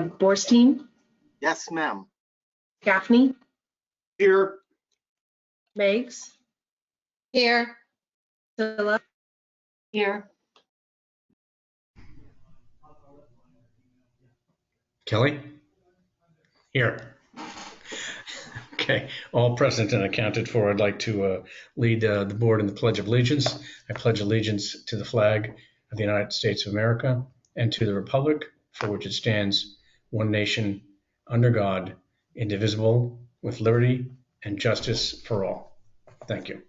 Borstein, Yes, ma'am. Gaffney, Here. Meigs, Here. Zilla, Here. Kelly? Here. Okay, all present and accounted for. I'd like to lead the board in the Pledge of Allegiance. I pledge allegiance to the flag of the United States of America and to the republic for which it stands, one nation, under God, indivisible, with liberty and justice for all. Thank you.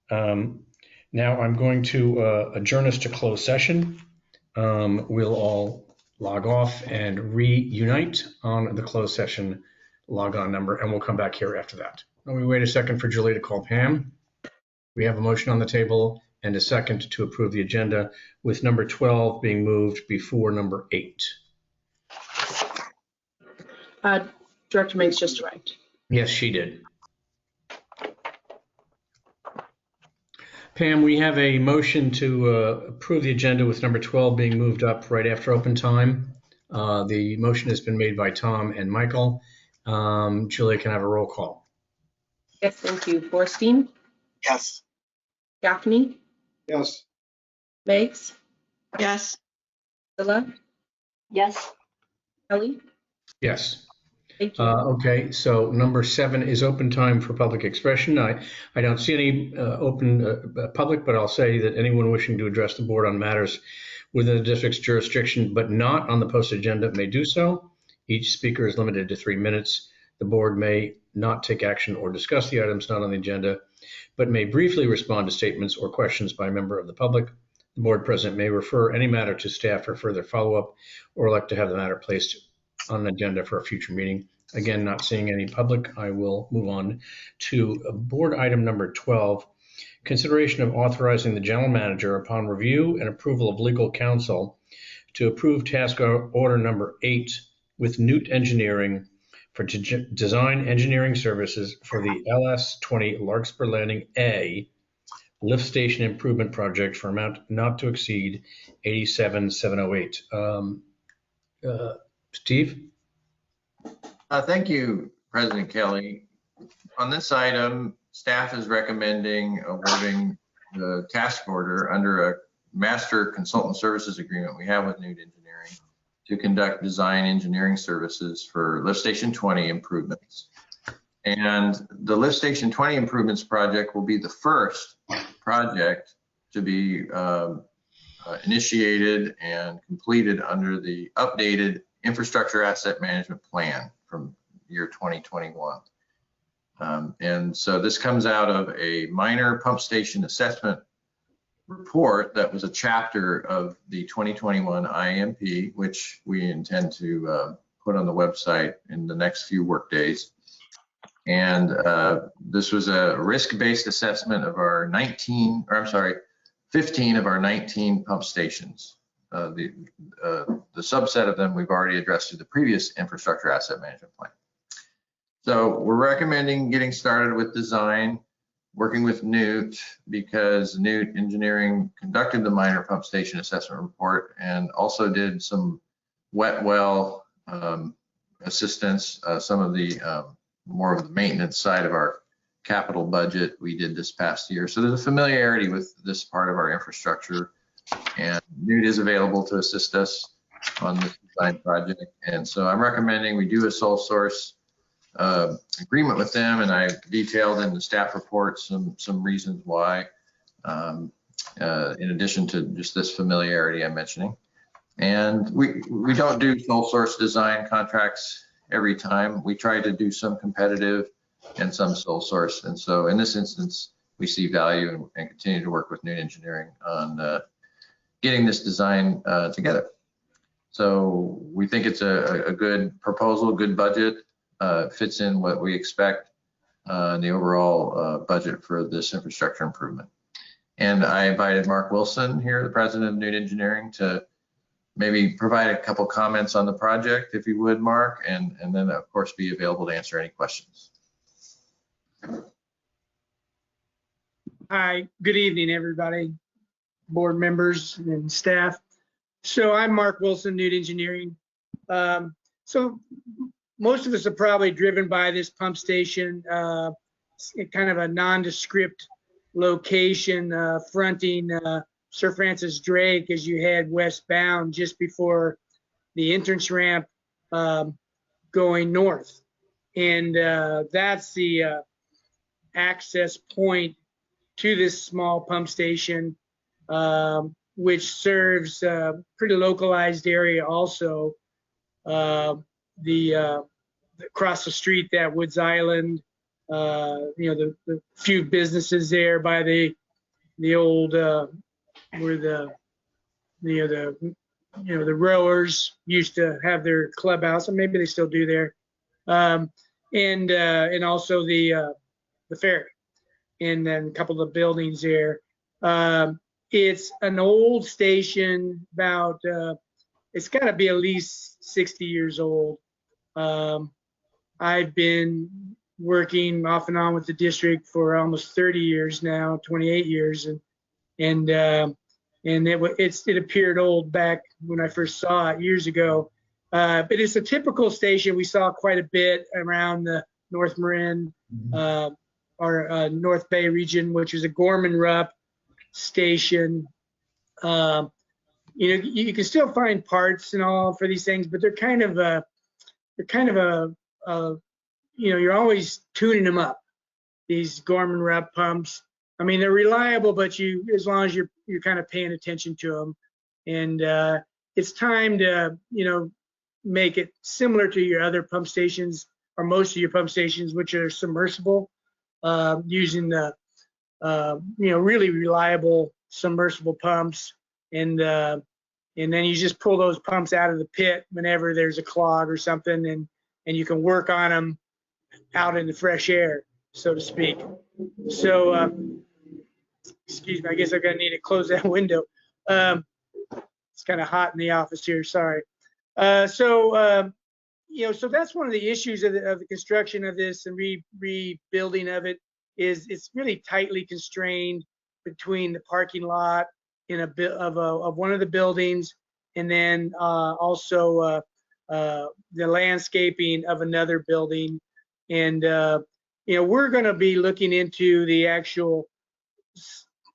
Now I'm going to adjourn us to closed session. We'll all log off and reunite on the closed session log-on number, and we'll come back here after that. Now we wait a second for Julie to call Pam. We have a motion on the table and a second to approve the agenda, with number 12 being moved before number 8. Director Meigs just arrived. Yes, she did. Pam, we have a motion to approve the agenda with number 12 being moved up right after open time. The motion has been made by Tom and Michael. Julie, can I have a roll call? Yes, thank you. Borstein, Yes. Gaffney, Yes. Meigs, Yes. Zilla, Yes. Kelly. Yes. Thank you. Okay, so number 7 is open time for public expression. I don't see any open public, but I'll say that anyone wishing to address the board on matters within the district's jurisdiction but not on the posted agenda may do so. Each speaker is limited to 3 minutes. The board may not take action or discuss the items not on the agenda, but may briefly respond to statements or questions by a member of the public. The board president may refer any matter to staff for further follow-up or elect to have the matter placed on the agenda for a future meeting. Again, not seeing any public, I will move on to board item number 12, consideration of authorizing the general manager upon review and approval of legal counsel to approve task order number 8 with Newt Engineering for design engineering services for the LS20 Larkspur Landing A lift station improvement project for amount not to exceed $87,708. Steve? Thank you, President Kelly. On this item, staff is recommending awarding the task order under a master consultant services agreement we have with Newt Engineering to conduct design engineering services for Lift Station 20 improvements. And the Lift Station 20 improvements project will be the first project to be initiated and completed under the updated infrastructure asset management plan from year 2021. And so this comes out of a minor pump station assessment report that was a chapter of the 2021 IMP, which we intend to put on the website in the next few work days. And this was a risk-based assessment of our 15 of our 19 pump stations. The subset of them we've already addressed through the previous infrastructure asset management plan. So we're recommending getting started with design, working with Newt, because Newt Engineering conducted the minor pump station assessment report and also did some wet well assistance, some of the more of the maintenance side of our capital budget we did this past year. So there's a familiarity with this part of our infrastructure, and Newt is available to assist us on this design project. And so I'm recommending we do a sole source agreement with them, and I detailed in the staff report some reasons why, in addition to just this familiarity I'm mentioning. And we don't do sole source design contracts every time. We try to do some competitive and some sole source. And so in this instance, we see value and continue to work with Newt Engineering on getting this design together. So we think it's a good proposal, good budget, fits in what we expect in the overall budget for this infrastructure improvement. And I invited Mark Wilson here, the president of Newt Engineering, to maybe provide a couple comments on the project, if you would, Mark, and then of course be available to answer any questions. Hi, good evening, everybody, board members and staff. So I'm Mark Wilson, Newt Engineering. So most of us are probably driven by this pump station, kind of a nondescript location fronting Sir Francis Drake as you head westbound just before the entrance ramp going north. And that's the access point to this small pump station, which serves a pretty localized area also. Across the street, that Woods Island, the few businesses there by the old where the rowers used to have their clubhouse, and maybe they still do there, and also the ferry, and then a couple of buildings there. It's an old station, about it's got to be at least 60 years old. I've been working off and on with the district for almost 30 years now, 28 years, and it appeared old back when I first saw it years ago. But it's a typical station we saw quite a bit around the North Marin or North Bay region, which is a Gorman-Rupp station. You can still find parts and all for these things, but they're kind of a you're always tuning them up, these Gorman-Rupp pumps. I mean, they're reliable, but as long as you're kind of paying attention to them. And it's time to, make it similar to your other pump stations, or most of your pump stations, which are submersible, using the, really reliable submersible pumps. And then you just pull those pumps out of the pit whenever there's a clog or something, and you can work on them out in the fresh air, so to speak. So, excuse me, I guess I'm gonna need to close that window. It's kind of hot in the office here, sorry. So that's one of the issues of the construction of this and rebuilding of it, is it's really tightly constrained between the parking lot in of one of the buildings, and then also the landscaping of another building. And we're going to be looking into the actual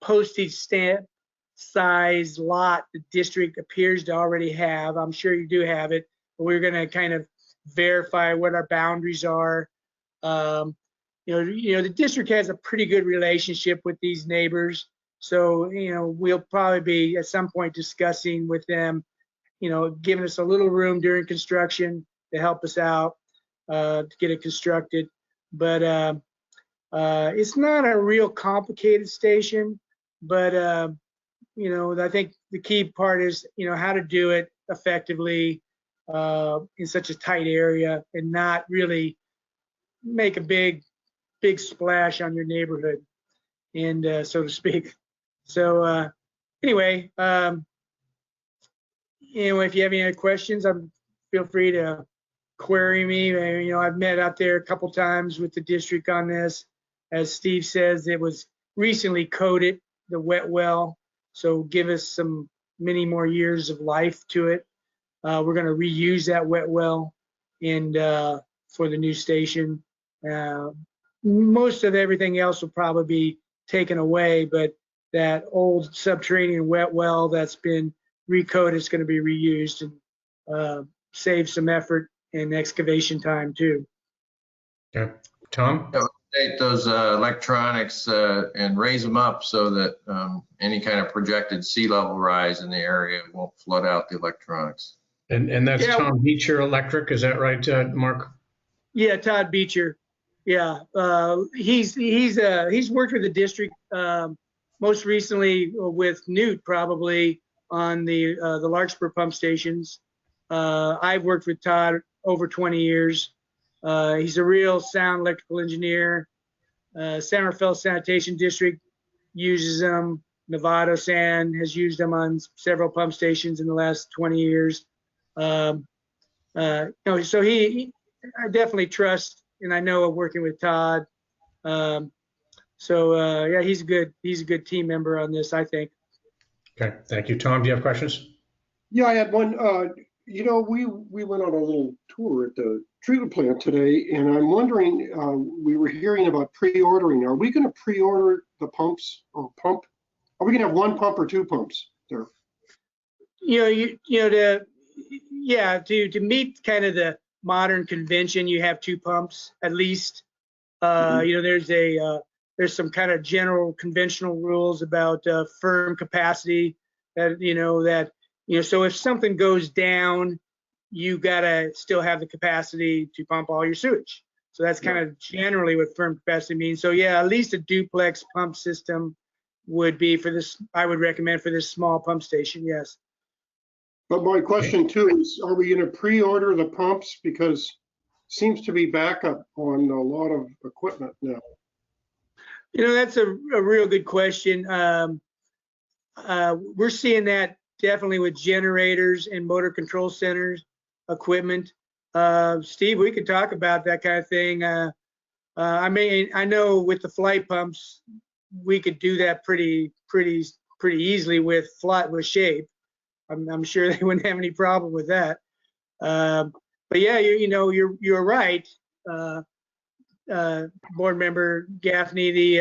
postage stamp size lot the district appears to already have. I'm sure you do have it, but we're going to kind of verify what our boundaries are. The district has a pretty good relationship with these neighbors, so we'll probably be at some point discussing with them, giving us a little room during construction to help us out to get it constructed. But it's not a real complicated station, but I think the key part is how to do it effectively in such a tight area and not really make a big splash on your neighborhood, and so to speak. So anyway, if you have any other questions, feel free to query me. I've met out there a couple times with the district on this. As Steve says, it was recently coated, the wet well, so give us many more years of life to it. We're going to reuse that wet well and for the new station. Most of everything else will probably be taken away, but that old subterranean wet well that's been recoated is going to be reused and save some effort and excavation time too. Okay, Tom? Update those electronics and raise them up so that any kind of projected sea level rise in the area won't flood out the electronics. And that's Tom Beecher Electric, is that right, Mark? Yeah, Todd Beecher. Yeah, he's worked with the district most recently with Newt, probably on the Larkspur pump stations. I've worked with Todd over 20 years. He's a real sound electrical engineer. San Rafael Sanitation District uses them. Novato San has used them on several pump stations in the last 20 years. So I definitely trust, and I know of working with Todd. Yeah, he's a good team member on this, I think. Okay, thank you. Tom, do you have questions? Yeah, I had one. You know, we went on a little tour at the treatment plant today, and I'm wondering, we were hearing about pre-ordering. Are we going to pre-order the pumps or pump? Are we going to have one pump or two pumps there? To meet kind of the modern convention, you have two pumps at least. There's some kind of general conventional rules about firm capacity that so if something goes down, you gotta still have the capacity to pump all your sewage. So that's kind of generally what firm capacity means. So yeah, at least a duplex pump system would be for this. I would recommend for this small pump station. Yes. But my question too is, are we going to pre-order the pumps, because seems to be backup on a lot of equipment now? That's a real good question. We're seeing that definitely with generators and motor control centers equipment. Steve, we could talk about that kind of thing. I know with the flight pumps, we could do that pretty easily with shape. I'm sure they wouldn't have any problem with that. But yeah, you're right, board member Gaffney.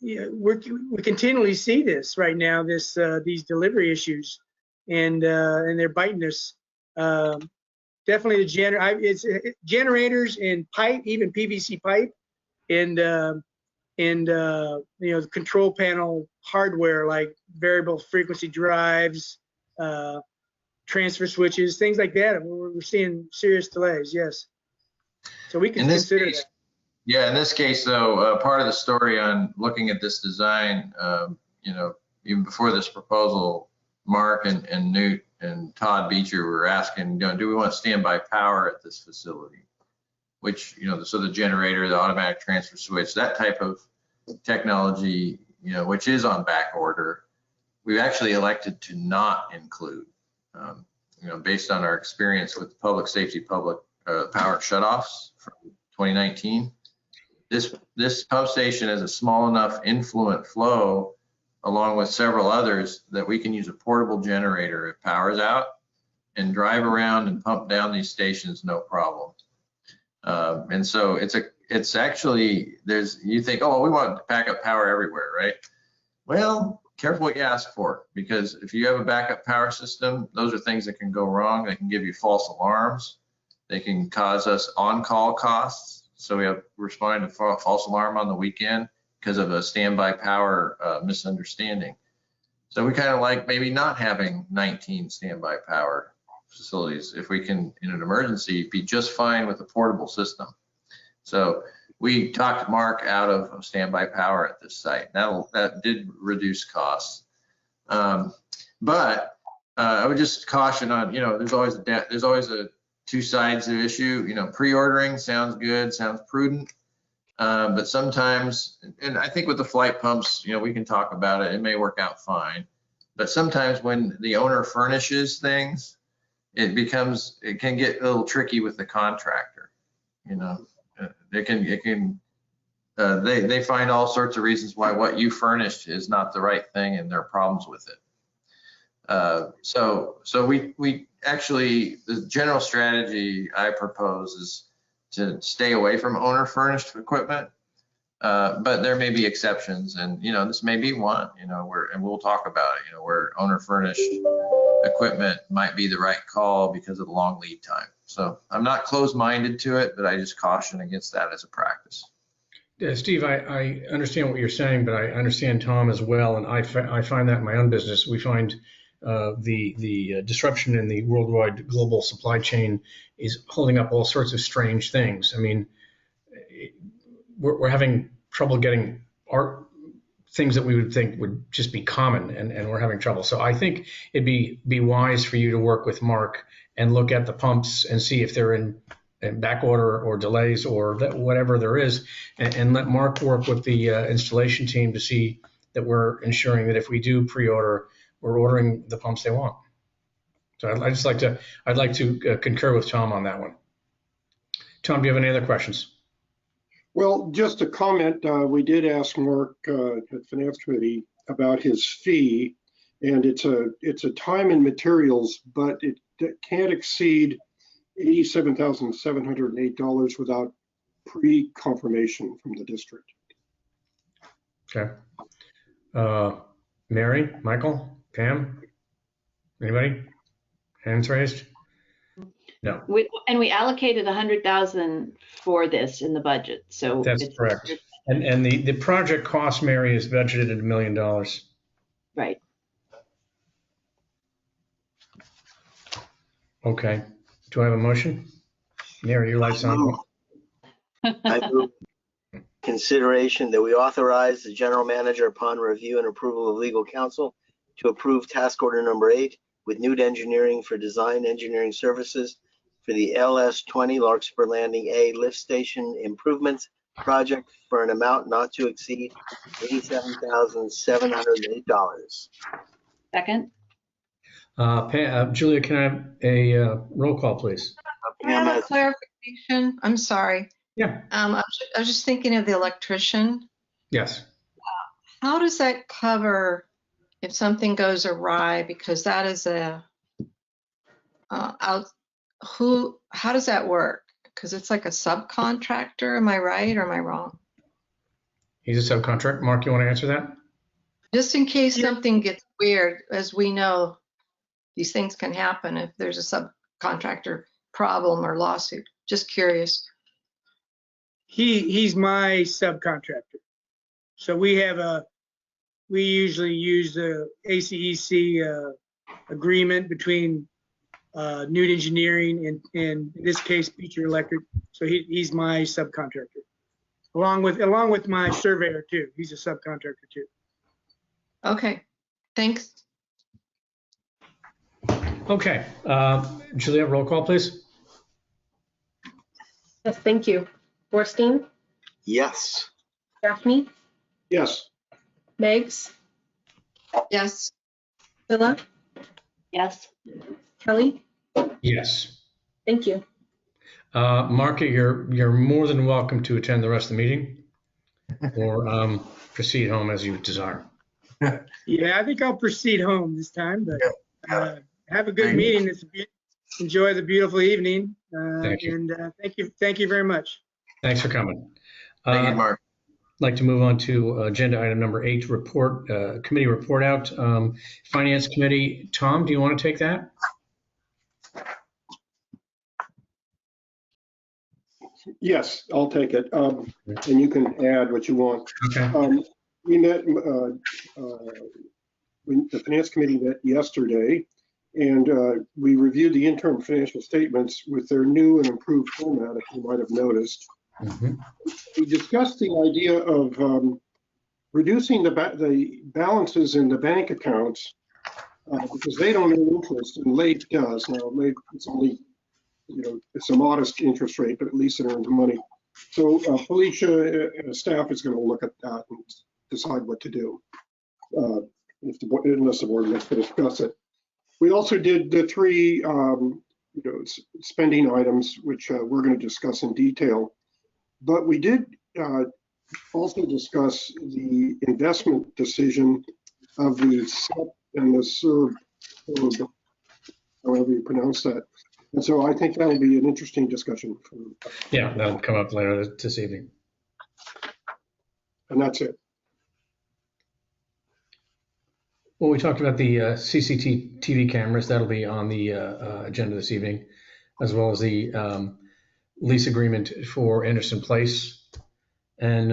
We continually see this right now. These delivery issues, and they're biting us. Definitely it's generators and pipe, even PVC pipe, and the control panel hardware like variable frequency drives, transfer switches, things like that. We're seeing serious delays. Yes, so we can consider that. Yeah, in this case, though, part of the story on looking at this design, even before this proposal, Mark and Newt and Todd Beecher were asking, do we want standby power at this facility? Which, so the generator, the automatic transfer switch, that type of technology, which is on back order, we've actually elected to not include, based on our experience with public safety, power shutoffs from 2019. This pump station is a small enough influent flow, along with several others, that we can use a portable generator if power's out and drive around and pump down these stations, no problem. And so it's actually, you think, oh, we want backup power everywhere, right? Well, careful what you ask for, because if you have a backup power system, those are things that can go wrong. They can give you false alarms. They can cause us on-call costs. So we have responding to false alarm on the weekend because of a standby power misunderstanding. So we kind of like maybe not having 19 standby power facilities. If we can, in an emergency, be just fine with a portable system. So we talked Mark out of standby power at this site. That did reduce costs. But I would just caution on, there's always a two sides of the issue. Pre-ordering sounds good, sounds prudent, but sometimes, and I think with the flight pumps, we can talk about it. It may work out fine, but sometimes when the owner furnishes things, it can get a little tricky with the contractor. They find all sorts of reasons why what you furnished is not the right thing, and there are problems with it. So we actually, the general strategy I propose is to stay away from owner furnished equipment, but there may be exceptions, and this may be one, and we'll talk about it, where owner furnished equipment might be the right call because of the long lead time. So I'm not closed-minded to it, but I just caution against that as a practice. Yeah, Steve, I understand what you're saying, but I understand Tom as well, and I find that in my own business. We find the disruption in the worldwide global supply chain is holding up all sorts of strange things. I mean, we're having trouble getting our things that we would think would just be common, and we're having trouble. So I think it'd be wise for you to work with Mark and look at the pumps and see if they're in back order or delays or whatever there is, and let Mark work with the installation team to see that we're ensuring that if we do pre-order, we're ordering the pumps they want. So I'd like to concur with Tom on that one. Tom, do you have any other questions? Well, just a comment. We did ask Mark at Finance Committee about his fee, and it's a time and materials, but it can't exceed $87,708 without pre-confirmation from the district. Okay. Mary, Michael, Pam, anybody? Hands raised? No, And we allocated 100,000 for this in the budget, so. that's it's- correct. And the project cost, Mary, is budgeted at $1 million. Right. Okay. Do I have a motion? Mary, your light's on. I move consideration that we authorize the general manager upon review and approval of legal counsel to approve task order number 8 with Newt Engineering for design engineering services for the LS20 Larkspur Landing A lift station improvements project for an amount not to exceed $87,708. Second? Julia, can I have a roll call, please? Can I have a clarification? I'm sorry. Yeah. I was just thinking of the electrician. Yes. How does that cover if something goes awry? Because that is how does that work? Because it's like a subcontractor. Am I right or am I wrong? He's a subcontractor. Mark, you want to answer that? Just in case something gets weird, as we know, these things can happen if there's a subcontractor problem or lawsuit. Just curious. He's my subcontractor. So we usually use the ACEC agreement between Newt Engineering and in this case, Beecher Electric. So he's my subcontractor, along with my surveyor too. He's a subcontractor too. Okay, thanks. Okay. Julia, roll call, please. Yes, thank you. Borstein, Yes. Gaffney, Yes. Meggs, Yes. Villa, Yes. Kelly. Yes. Thank you. Mark, you're more than welcome to attend the rest of the meeting or proceed home as you desire. Yeah, I think I'll proceed home this time, but have a good meeting. Enjoy the beautiful evening. Thank you. And thank you very much. Thanks for coming. Thank you, Mark. I'd like to move on to agenda item number 8, committee report out. Finance Committee, Tom, do you want to take that? Yes, I'll take it. And you can add what you want. Okay. We met, the Finance Committee met yesterday, and we reviewed the interim financial statements with their new and improved format, if you might have noticed. Mm-hmm. We discussed the idea of reducing the balances in the bank accounts because they don't earn interest, and Lake does. Now, Lake, it's only, it's a modest interest rate, but at least it earns money. So Felicia and staff is going to look at that and decide what to do, unless the board wants to discuss it. We also did the 3 spending items, which we're going to discuss in detail. But we did also discuss the investment decision of the SEP and the SERB, however you pronounce that. And so I think that'll be an interesting discussion. Yeah, that'll come up later this evening. And that's it. Well, we talked about the CCTV cameras. That'll be on the agenda this evening, as well as the lease agreement for Anderson Place and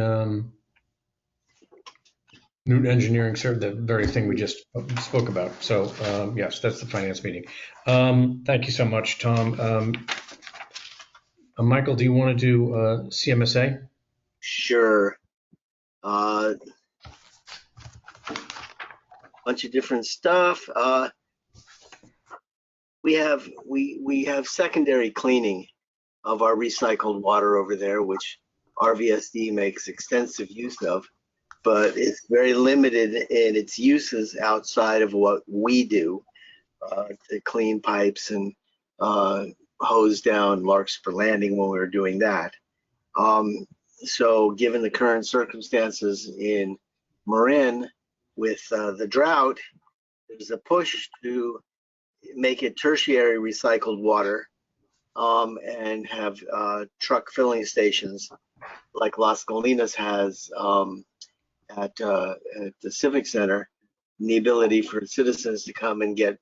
Newt Engineering, the very thing we just spoke about. So yes, that's the finance meeting. Thank you so much, Tom. Michael, do you want to do CMSA? Sure. Bunch of different stuff. We have secondary cleaning of our recycled water over there, which RVSD makes extensive use of, but it's very limited in its uses outside of what we do to clean pipes and hose down Larkspur Landing when we were doing that. So given the current circumstances in Marin with the drought, there's a push to make it tertiary recycled water, and have truck filling stations like Las Colinas has at the Civic Center, and the ability for citizens to come and get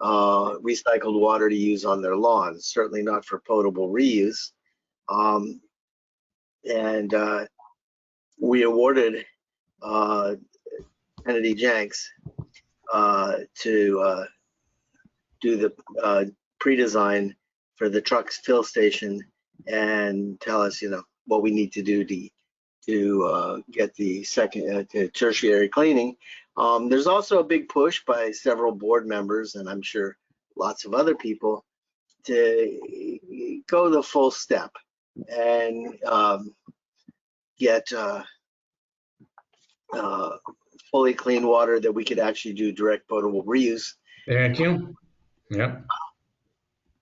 recycled water to use on their lawns, certainly not for potable reuse. And we awarded Kennedy Jenks to do the pre-design for the truck's fill station and tell us, what we need to do to get the second to tertiary cleaning. There's also a big push by several board members, and I'm sure lots of other people, to go the full step and get fully clean water that we could actually do direct potable reuse. Thank you. Yep.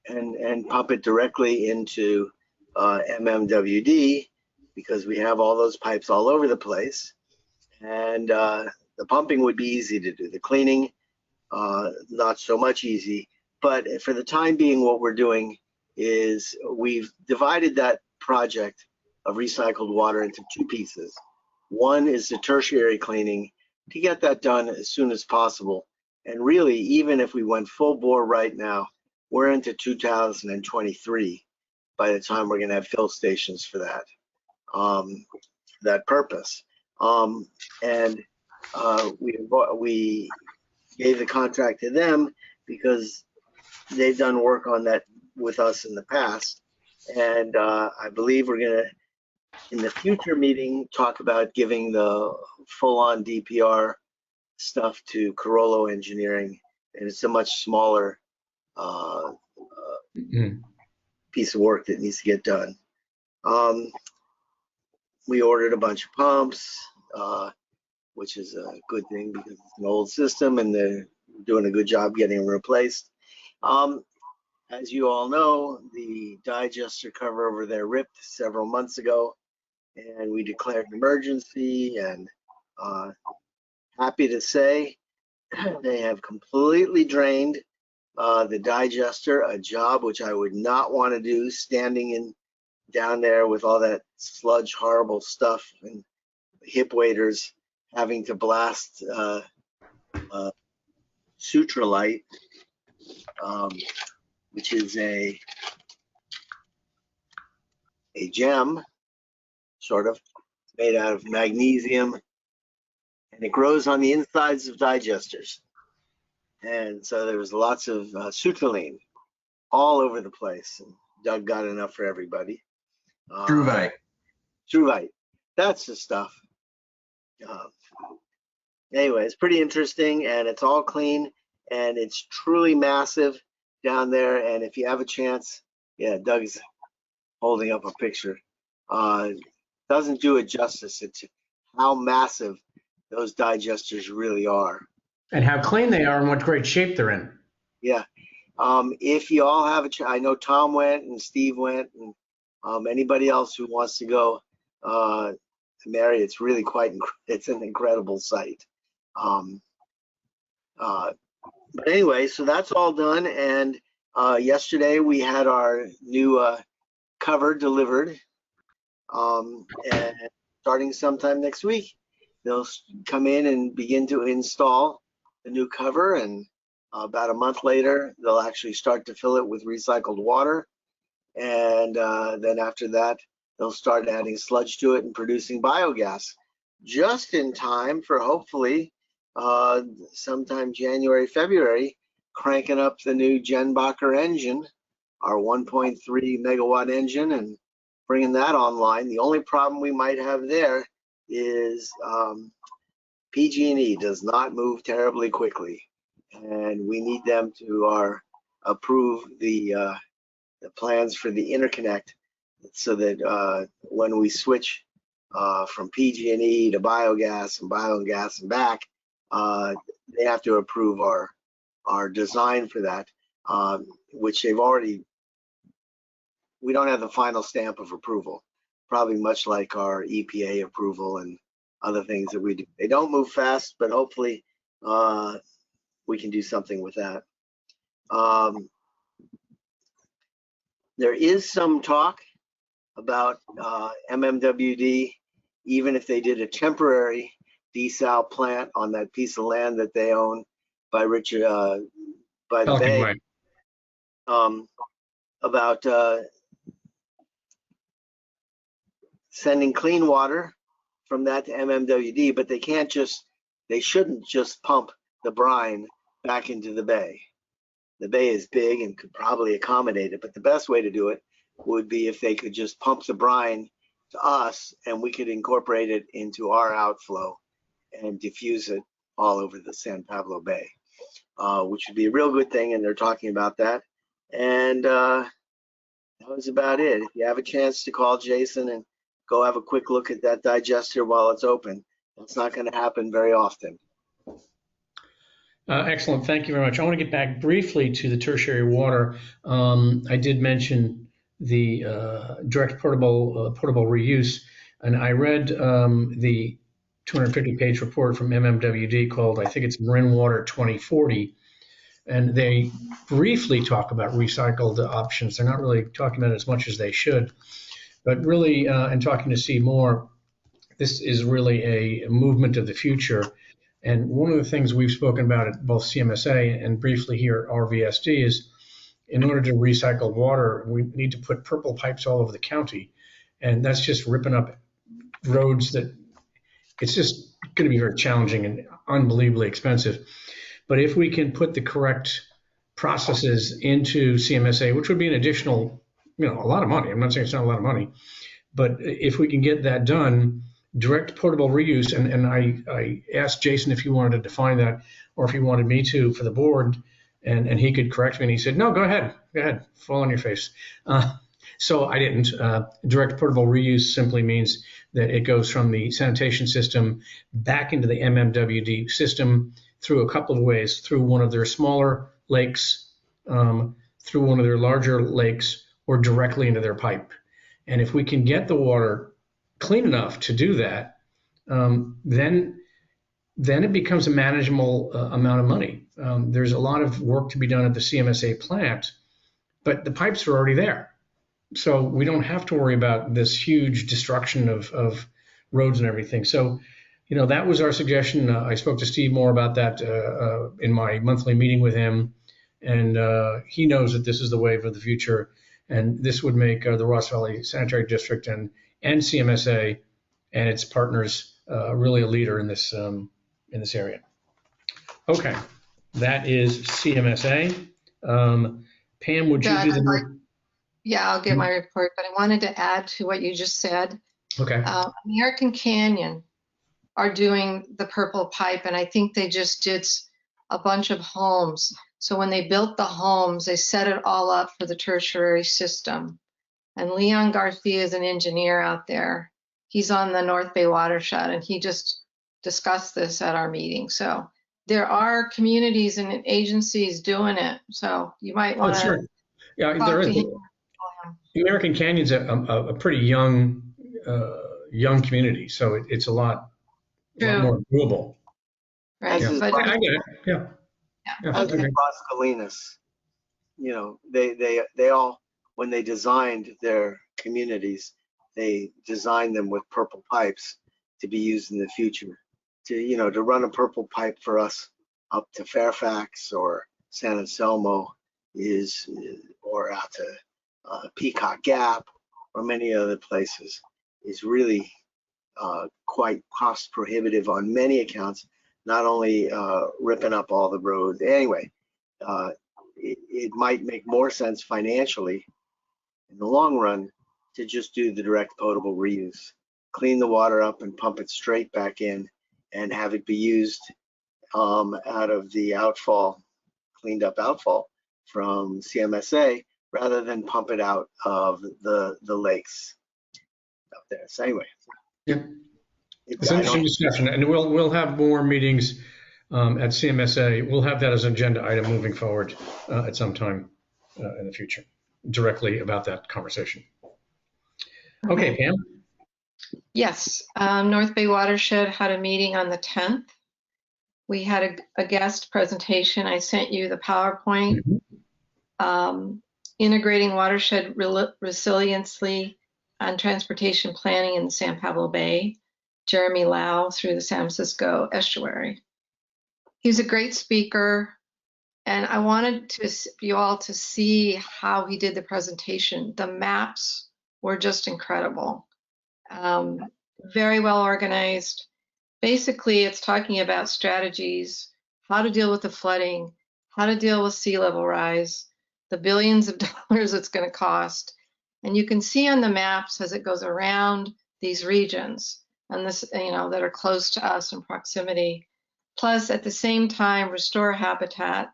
And pump it directly into MMWD, because we have all those pipes all over the place. And the pumping would be easy to do. The cleaning, not so much easy. But for the time being, what we're doing is we've divided that project of recycled water into two pieces. One is the tertiary cleaning, to get that done as soon as possible. And really, even if we went full bore right now, we're into 2023 by the time we're going to have fill stations for that purpose. We gave the contract to them because they've done work on that with us in the past. And I believe we're going to, in the future meeting, talk about giving the full-on DPR stuff to Carollo Engineering. And it's a much smaller piece of work that needs to get done. We ordered a bunch of pumps, which is a good thing because it's an old system and they're doing a good job getting them replaced. As you all know, the digester cover over there ripped several months ago, and we declared an emergency, and happy to say they have completely drained the digester, a job which I would not want to do, standing down there with all that sludge, horrible stuff, and hip waders, having to blast Sutralite, which is a gem, sort of, made out of magnesium, and it grows on the insides of digesters. And so there was lots of sutralene all over the place. And Doug got enough for everybody. Truvite. Truvite, that's the stuff. Anyway, it's pretty interesting, and it's all clean, and it's truly massive down there. And if you have a chance, yeah, Doug's holding up a picture. Doesn't do it justice. It's how massive those digesters really are. And how clean they are and what great shape they're in. Yeah. If you all have a chance, I know Tom went and Steve went, and anybody else who wants to go, Mary, it's really it's an incredible sight. But anyway, so that's all done. And yesterday we had our new cover delivered. And starting sometime next week, they'll come in and begin to install the new cover, and about a month later, they'll actually start to fill it with recycled water. And then after that, they'll start adding sludge to it and producing biogas, just in time for hopefully sometime January, February, cranking up the new Jenbacher engine, our 1.3 megawatt engine, and bringing that online. The only problem we might have there is PG&E does not move terribly quickly, and we need them to approve the plans for the interconnect, so that when we switch from PG&E to biogas and back, they have to approve our design for that, which they've already. We don't have the final stamp of approval, probably much like our EPA approval and other things that we do. They don't move fast, but hopefully we can do something with that. There is some talk about MMWD, even if they did a temporary desal plant on that piece of land that they own by Richard, by the Pelican bay, Way. about sending clean water from that to MMWD, but they shouldn't just pump the brine back into the bay. The bay is big and could probably accommodate it, but the best way to do it would be if they could just pump the brine to us and we could incorporate it into our outflow and diffuse it all over the San Pablo Bay, which would be a real good thing. And they're talking about that. And that was about it. If you have a chance to call Jason and go have a quick look at that digester while it's open, that's not going to happen very often. Excellent. Thank you very much. I want to get back briefly to the tertiary water. I did mention the direct portable reuse, and I read the 250-page report from MMWD called, I think it's Marin Water 2040, and they briefly talk about recycled options. They're not really talking about it as much as they should, but really, in talking to Steve Moore, this is really a movement of the future. And one of the things we've spoken about at both CMSA and briefly here at RVSD is in order to recycle water, we need to put purple pipes all over the county. And that's just ripping up roads that it's just going to be very challenging and unbelievably expensive. But if we can put the correct processes into CMSA, which would be an additional, a lot of money. I'm not saying it's not a lot of money, but if we can get that done, direct portable reuse, and I asked Jason if he wanted to define that or if he wanted me to for the board, and he could correct me, and he said, no, go ahead, fall on your face. So I didn't. Direct portable reuse simply means that it goes from the sanitation system back into the MMWD system through a couple of ways, through one of their smaller lakes, through one of their larger lakes, or directly into their pipe. And if we can get the water clean enough to do that, then it becomes a manageable amount of money. There's a lot of work to be done at the CMSA plant, but the pipes are already there. So we don't have to worry about this huge destruction of roads and everything. So, that was our suggestion. I spoke to Steve Moore about that in my monthly meeting with him, and he knows that this is the wave of the future, and this would make the Ross Valley Sanitary District and CMSA and its partners really a leader in this area. Okay, that is CMSA. Pam, would you do the? Yeah, I'll give my report, but I wanted to add to what you just said. Okay. American Canyon are doing the purple pipe, and I think they just did a bunch of homes. So when they built the homes, they set it all up for the tertiary system. And Leon Garcia is an engineer out there. He's on the North Bay watershed, and he just discussed this at our meeting. So there are communities and agencies doing it. So you might want to. Sure. Yeah, there is. The American Canyon's a pretty young community, so it's a lot more doable. Right. As is But, I get it. Yeah. As in Las Colinas, they all, when they designed their communities, they designed them with purple pipes to be used in the future. To run a purple pipe for us up to Fairfax or San Anselmo or out to Peacock Gap or many other places is really quite cost prohibitive on many accounts, not only ripping up all the roads. Anyway, it might make more sense financially in the long run to just do the direct potable reuse, clean the water up and pump it straight back in and have it be used out of the cleaned up outfall from CMSA rather than pump it out of the lakes up there. So anyway. Yeah. It's an interesting discussion, and we'll have more meetings at CMSA. We'll have that as an agenda item moving forward at some time in the future, directly about that conversation. Okay, Pam. yes, North Bay Watershed had a meeting on the 10th. We had a guest presentation. I sent you the PowerPoint. integrating watershed resiliency and transportation planning in the San Pablo Bay, Jeremy Lau through the San Francisco estuary. He's a great speaker, and I wanted you all to see how he did the presentation. The maps were just incredible. Very well organized. Basically, it's talking about strategies, how to deal with the flooding, how to deal with sea level rise, the billions of dollars it's going to cost. And you can see on the maps as it goes around these regions and this, that are close to us in proximity. Plus, at the same time, restore habitat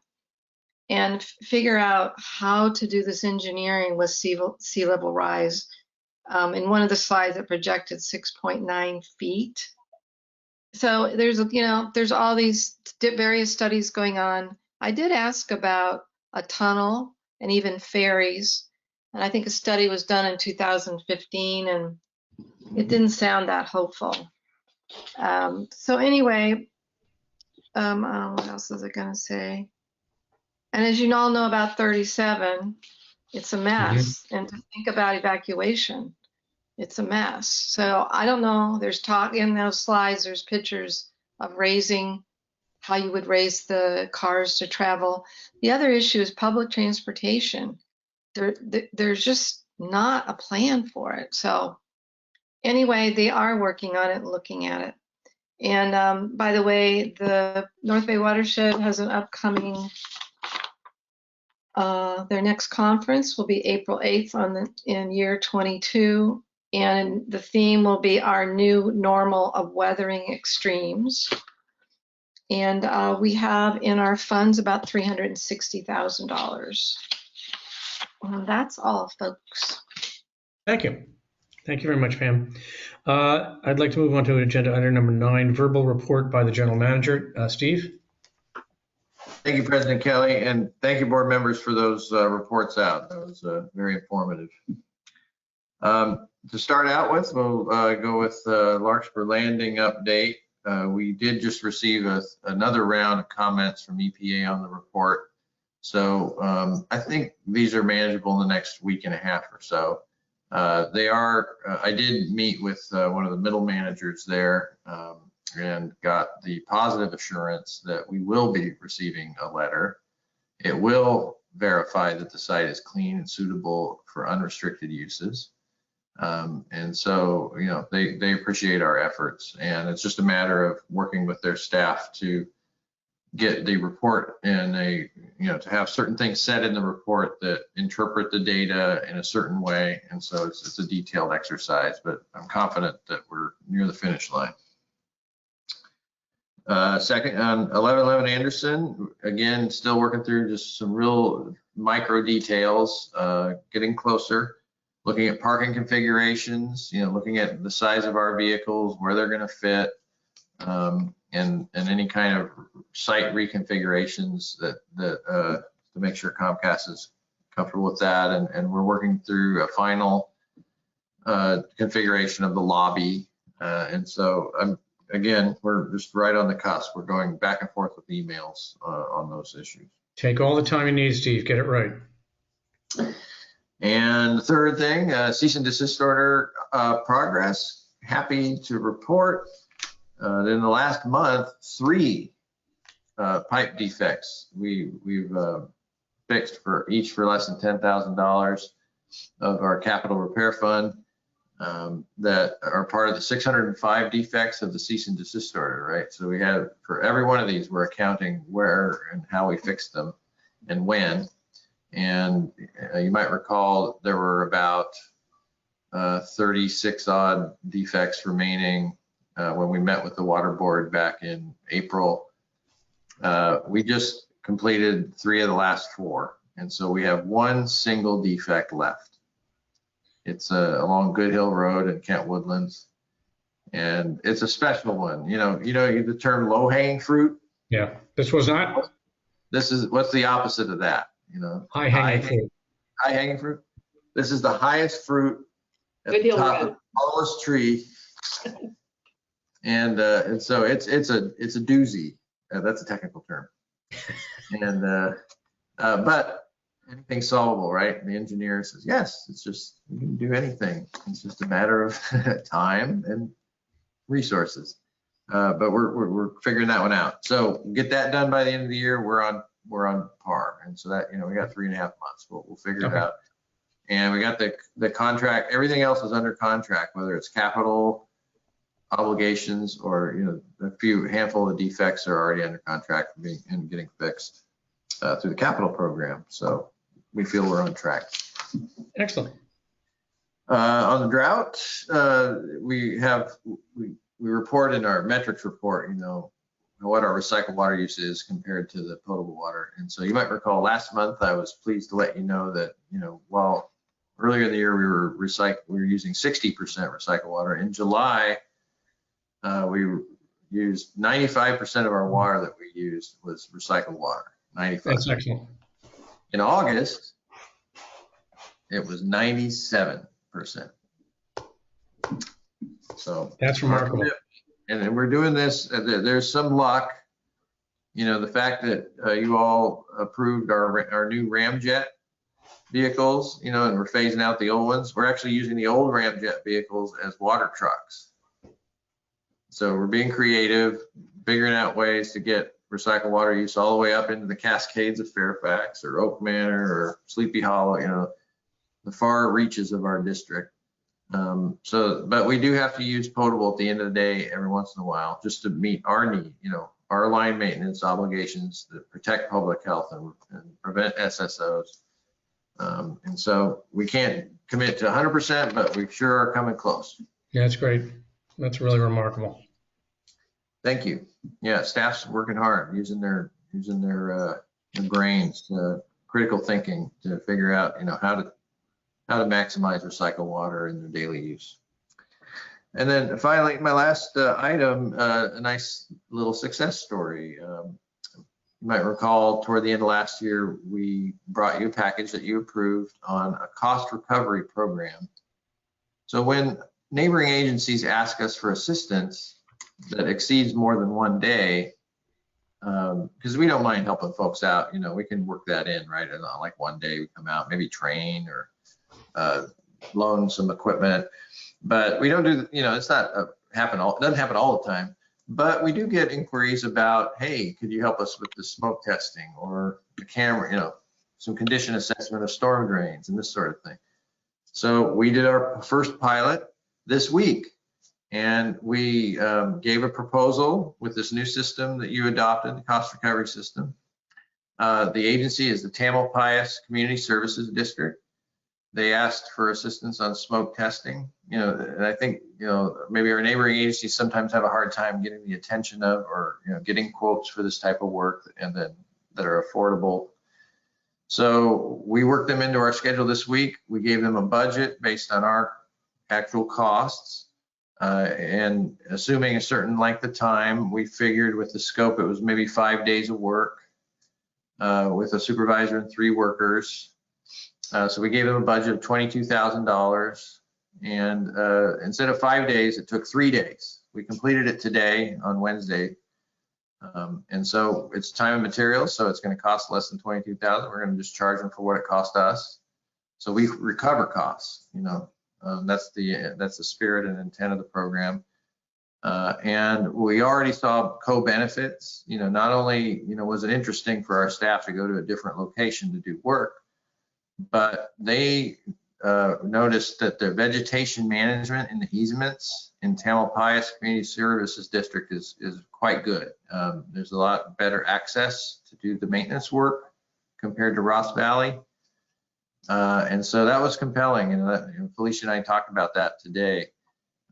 and figure out how to do this engineering with sea level rise. In one of the slides, it projected 6.9 feet. So there's all these various studies going on. I did ask about a tunnel and even ferries, and I think a study was done in 2015, and it didn't sound that hopeful. So anyway, what else was I going to say? And as you all know about 37, it's a mess. And to think about evacuation, it's a mess. So I don't know, there's talk in those slides, there's pictures of how you would raise the cars to travel. The other issue is public transportation. There's just not a plan for it. So anyway, they are working on it and looking at it. And by the way, the North Bay Watershed has an upcoming, their next conference will be April 8th in year 22. And the theme will be our new normal of weathering extremes. And we have in our funds about $360,000. Well, that's all, folks. Thank you. Thank you very much, Pam. I'd like to move on to agenda item number 9, verbal report by the general manager. Steve? Thank you, President Kelly, and thank you, board members, for those reports out. That was very informative. To start out with, we'll go with Larkspur Landing update. We did just receive another round of comments from EPA on the report. So I think these are manageable in the next week and a half or so. They are, I did meet with one of the middle managers there and got the positive assurance that we will be receiving a letter. It will verify that the site is clean and suitable for unrestricted uses. And so, they appreciate our efforts, and it's just a matter of working with their staff to get the report in to have certain things said in the report that interpret the data in a certain way. And so it's a detailed exercise, but I'm confident that we're near the finish line. Second, on 1111 Anderson, again, still working through just some real micro details, getting closer. Looking at parking configurations, looking at the size of our vehicles, where they're going to fit, and any kind of site reconfigurations to make sure Comcast is comfortable with that. And we're working through a final configuration of the lobby. And so again, we're just right on the cusp. We're going back and forth with emails on those issues. Take all the time you need, Steve. Get it right. And the third thing, cease and desist order progress. Happy to report that in the last month, 3 pipe defects we've fixed for less than $10,000 of our capital repair fund that are part of the 605 defects of the cease and desist order, right? So we have, for every one of these, we're accounting where and how we fixed them and when. And you might recall there were about 36 odd defects remaining when we met with the water board back in April. We just completed 3 of the last 4. And so we have 1 single defect left. It's along Good Hill Road in Kent Woodlands. And it's a special one. The term low hanging fruit. Yeah, this was not. This is, what's the opposite of that? High hanging fruit. High hanging fruit. This is the highest fruit at Good the Hill top Road. of the tallest tree, and so it's a doozy. That's a technical term. And but anything solvable, right? The engineer says, yes, it's just, you can do anything. It's just a matter of time and resources. But we're figuring that one out. So get that done by the end of the year. We're on par. And so that, we got 3.5 months. We'll figure it out. And we got the contract. Everything else is under contract, whether it's capital obligations or, a handful of defects are already under contract and getting fixed through the capital program. So we feel we're on track. Excellent. On the drought, we report in our metrics report, what our recycled water use is compared to the potable water. And so you might recall last month, I was pleased to let you know that, while earlier in the year we were using 60% recycled water. In July, we used 95% of our water that we used was recycled water. 95%. That's excellent. In August, it was 97%. So that's remarkable. And we're doing this. There's some luck. The fact that you all approved our new Ramjet vehicles, and we're phasing out the old ones. We're actually using the old Ramjet vehicles as water trucks. So we're being creative, figuring out ways to get recycled water use all the way up into the Cascades of Fairfax or Oak Manor or Sleepy Hollow, the far reaches of our district. But we do have to use potable at the end of the day every once in a while just to meet our need, our line maintenance obligations that protect public health and prevent SSOs. And so we can't commit to 100%, but we sure are coming close. Yeah, that's great. That's really remarkable. Thank you. Yeah, staff's working hard, using their brains, critical thinking to figure out, how to maximize recycled water in their daily use. And then finally, my last item, a nice little success story. You might recall toward the end of last year, we brought you a package that you approved on a cost recovery program. So when neighboring agencies ask us for assistance that exceeds more than one day, because we don't mind helping folks out, we can work that in, right? And like one day we come out, maybe train or loan some equipment, but we don't do, it's not it doesn't happen all the time. But we do get inquiries about, hey, could you help us with the smoke testing or the camera, some condition assessment of storm drains and this sort of thing. So we did our first pilot this week, and we gave a proposal with this new system that you adopted, the cost recovery system. The agency is the Tamalpais Community Services District. They asked for assistance on smoke testing, and I think, maybe our neighboring agencies sometimes have a hard time getting the attention of, or, getting quotes for this type of work and then that are affordable. So we worked them into our schedule this week. We gave them a budget based on our actual costs, and assuming a certain length of time, we figured with the scope, it was maybe 5 days of work with a supervisor and 3 workers. So we gave them a budget of $22,000, and instead of 5 days, it took 3 days. We completed it today on Wednesday, and so it's time and materials, so it's going to cost less than $22,000. We're going to just charge them for what it cost us. So we recover costs. That's the spirit and intent of the program. And we already saw co-benefits. Not only was it interesting for our staff to go to a different location to do work, but they noticed that the vegetation management in the easements in Tamalpais Community Services District is quite good. There's a lot better access to do the maintenance work compared to Ross Valley. And so that was compelling, and Felicia and I talked about that today.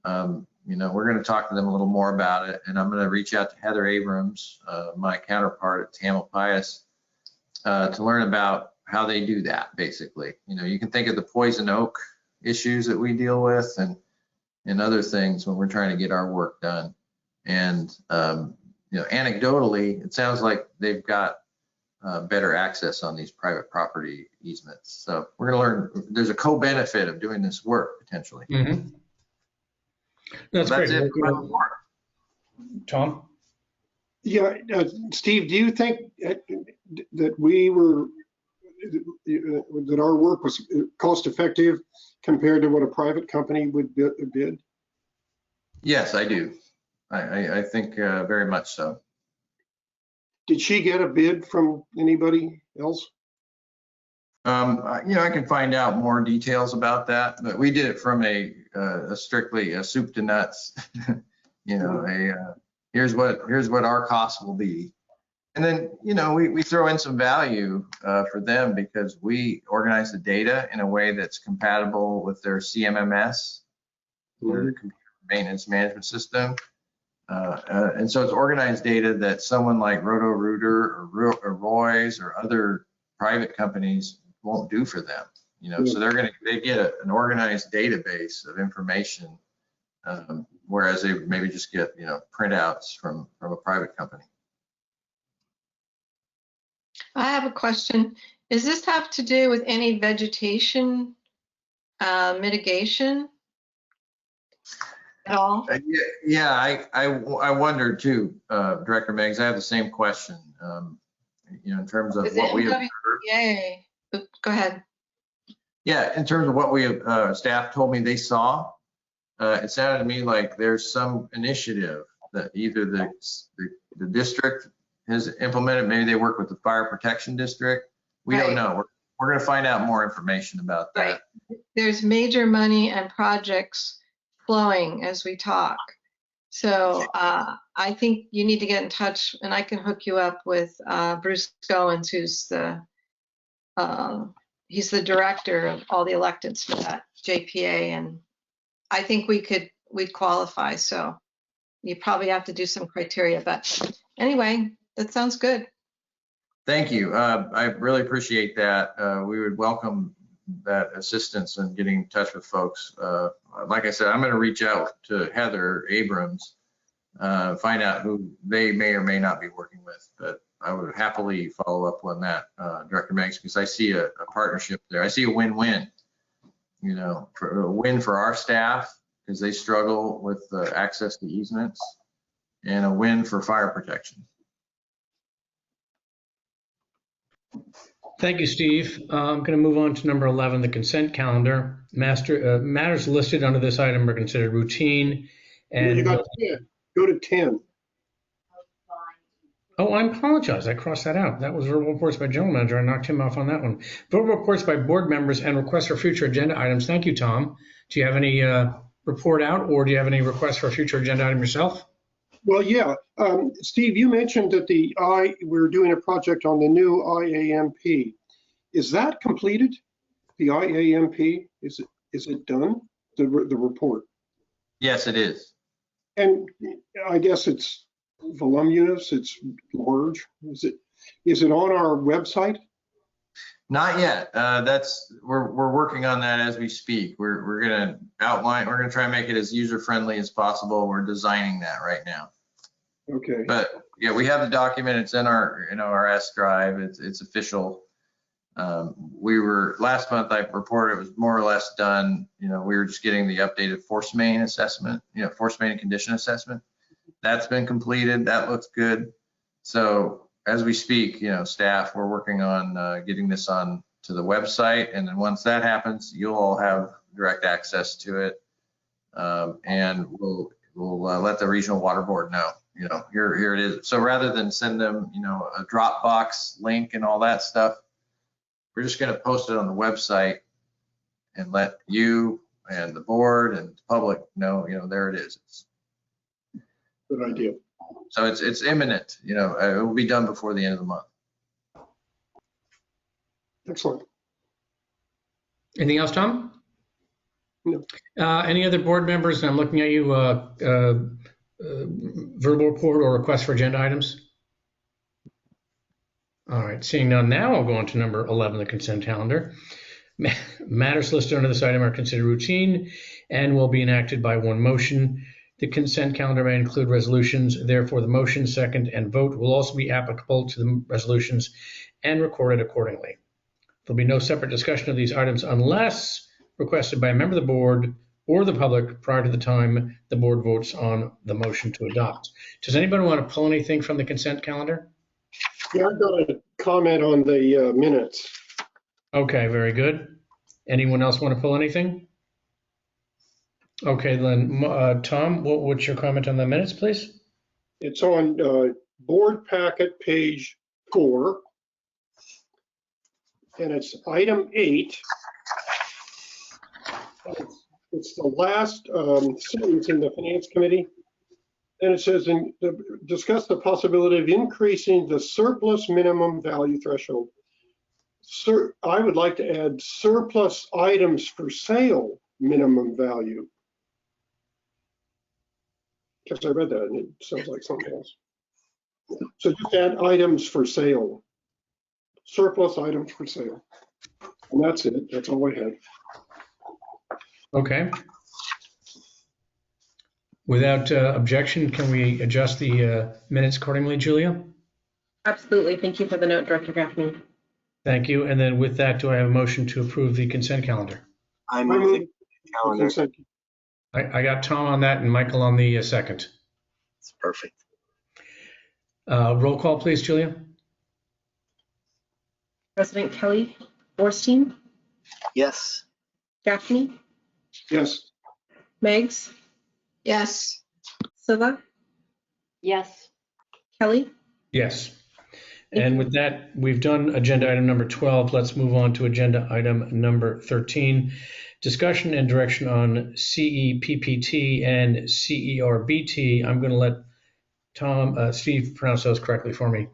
We're going to talk to them a little more about it, and I'm going to reach out to Heather Abrams, my counterpart at Tamalpais, to learn about how they do that. Basically, you can think of the poison oak issues that we deal with, and other things when we're trying to get our work done. And anecdotally, it sounds like they've got better access on these private property easements. So we're going to learn. There's a co-benefit of doing this work potentially. Mm-hmm. That's great. It for my report. Tom? Yeah, Steve, do you think that we were that our work was cost effective compared to what a private company would bid? Yes, I do. I think very much so. Did she get a bid from anybody else? I can find out more details about that, but we did it from a strictly a soup to nuts. Here's what our costs will be. And then, we throw in some value for them because we organize the data in a way that's compatible with their CMMS, their computer maintenance management system. And so it's organized data that someone like Roto-Rooter or Roy's or other private companies won't do for them. So they get an organized database of information, whereas they maybe just get printouts from a private company. I have a question. Does this have to do with any vegetation mitigation at all? Yeah, I wonder too, Director Meggs. I have the same question. In terms of what we have. Yay. Go ahead. Yeah, in terms of what we staff told me they saw, it sounded to me like there's some initiative that either the district has implemented. Maybe they work with the fire protection district. We don't know. We're going to find out more information about that. Right. There's major money and projects flowing as we talk. So I think you need to get in touch, and I can hook you up with Bruce Goins, who's he's the director of all the electeds for that JPA, and I think we'd qualify. So you probably have to do some criteria, but anyway, that sounds good. Thank you. I really appreciate that. We would welcome that assistance in getting in touch with folks. Like I said, I'm going to reach out to Heather Abrams, find out who they may or may not be working with, but I would happily follow up on that, Director Meggs, because I see a partnership there. I see a win-win, for a win for our staff because they struggle with access to easements, and a win for fire protection. Thank you, Steve. I'm going to move on to number 11, the consent calendar. Matters listed under this item are considered routine. And you got 10. Go to 10. Oh, I apologize. I crossed that out. That was verbal reports by general manager. I knocked him off on that one. Verbal reports by board members and requests for future agenda items. Thank you, Tom. Do you have any report out, or do you have any requests for a future agenda item yourself? Well, yeah. Steve, you mentioned that we're doing a project on the new IAMP. Is that completed? The IAMP, is it done? The report? Yes, it is. And I guess it's voluminous, it's large. Is it on our website? Not yet. We're working on that as we speak. We're going to outline. We're going to try and make it as user friendly as possible. We're designing that right now. Okay. But yeah, we have the document. It's in our S drive. It's official. Last month I reported it was more or less done. We were just getting the updated force main assessment. Force main and condition assessment. That's been completed. That looks good. So as we speak, staff, we're working on getting this on to the website, and then once that happens, you'll all have direct access to it, and we'll let the regional water board know. Here it is. So rather than send them, a Dropbox link and all that stuff, we're just going to post it on the website and let you and the board and the public know. There it is. Good idea. So it's imminent. It will be done before the end of the month. Excellent. Anything else, Tom? No. Any other board members? I'm looking at you. Verbal report or request for agenda items? All right, seeing none now, I'll go on to number 11, the consent calendar. Matters listed under this item are considered routine and will be enacted by one motion. The consent calendar may include resolutions. Therefore, the motion, second, and vote will also be applicable to the resolutions and recorded accordingly. There'll be no separate discussion of these items unless requested by a member of the board or the public prior to the time the board votes on the motion to adopt. Does anybody want to pull anything from the consent calendar? Yeah, I've got a comment on the minutes. Okay, very good. Anyone else want to pull anything? Okay, then, Tom, what's your comment on the minutes, please? It's on board packet page 4. And it's item 8. It's the last sentence in the Finance Committee. And it says, discuss the possibility of increasing the surplus minimum value threshold. I would like to add surplus items for sale minimum value. Because I read that and it sounds like something else. So just add items for sale. Surplus items for sale. And that's it. That's all I had. Okay. Without objection, can we adjust the minutes accordingly, Julia? Absolutely. Thank you for the note, Director Gaffney. Thank you. And then with that, do I have a motion to approve the consent calendar? I move the calendar. I got Tom on that and Michael on the second. It's perfect. Roll call, please, Julia. President Kelly, Borstein, Yes. Gaffney, Yes. Meggs, Yes. Scylla, Yes. Kelly. Yes. Thank And you. with that, we've done agenda item number 12. Let's move on to agenda item number 13. Discussion and direction on CEPPT and CERBT. I'm going to let Steve pronounce those correctly for me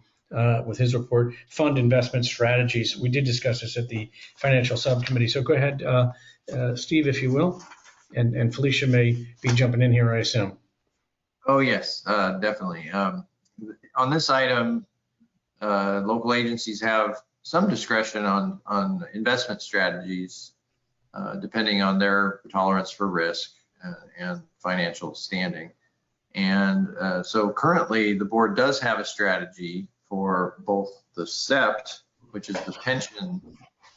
with his report. Fund investment strategies. We did discuss this at the financial subcommittee. So go ahead, Steve, if you will. And Felicia may be jumping in here, I assume. Oh, yes, definitely. On this item, local agencies have some discretion on investment strategies, depending on their tolerance for risk and financial standing. And so currently the board does have a strategy for both the SEPT, which is the pension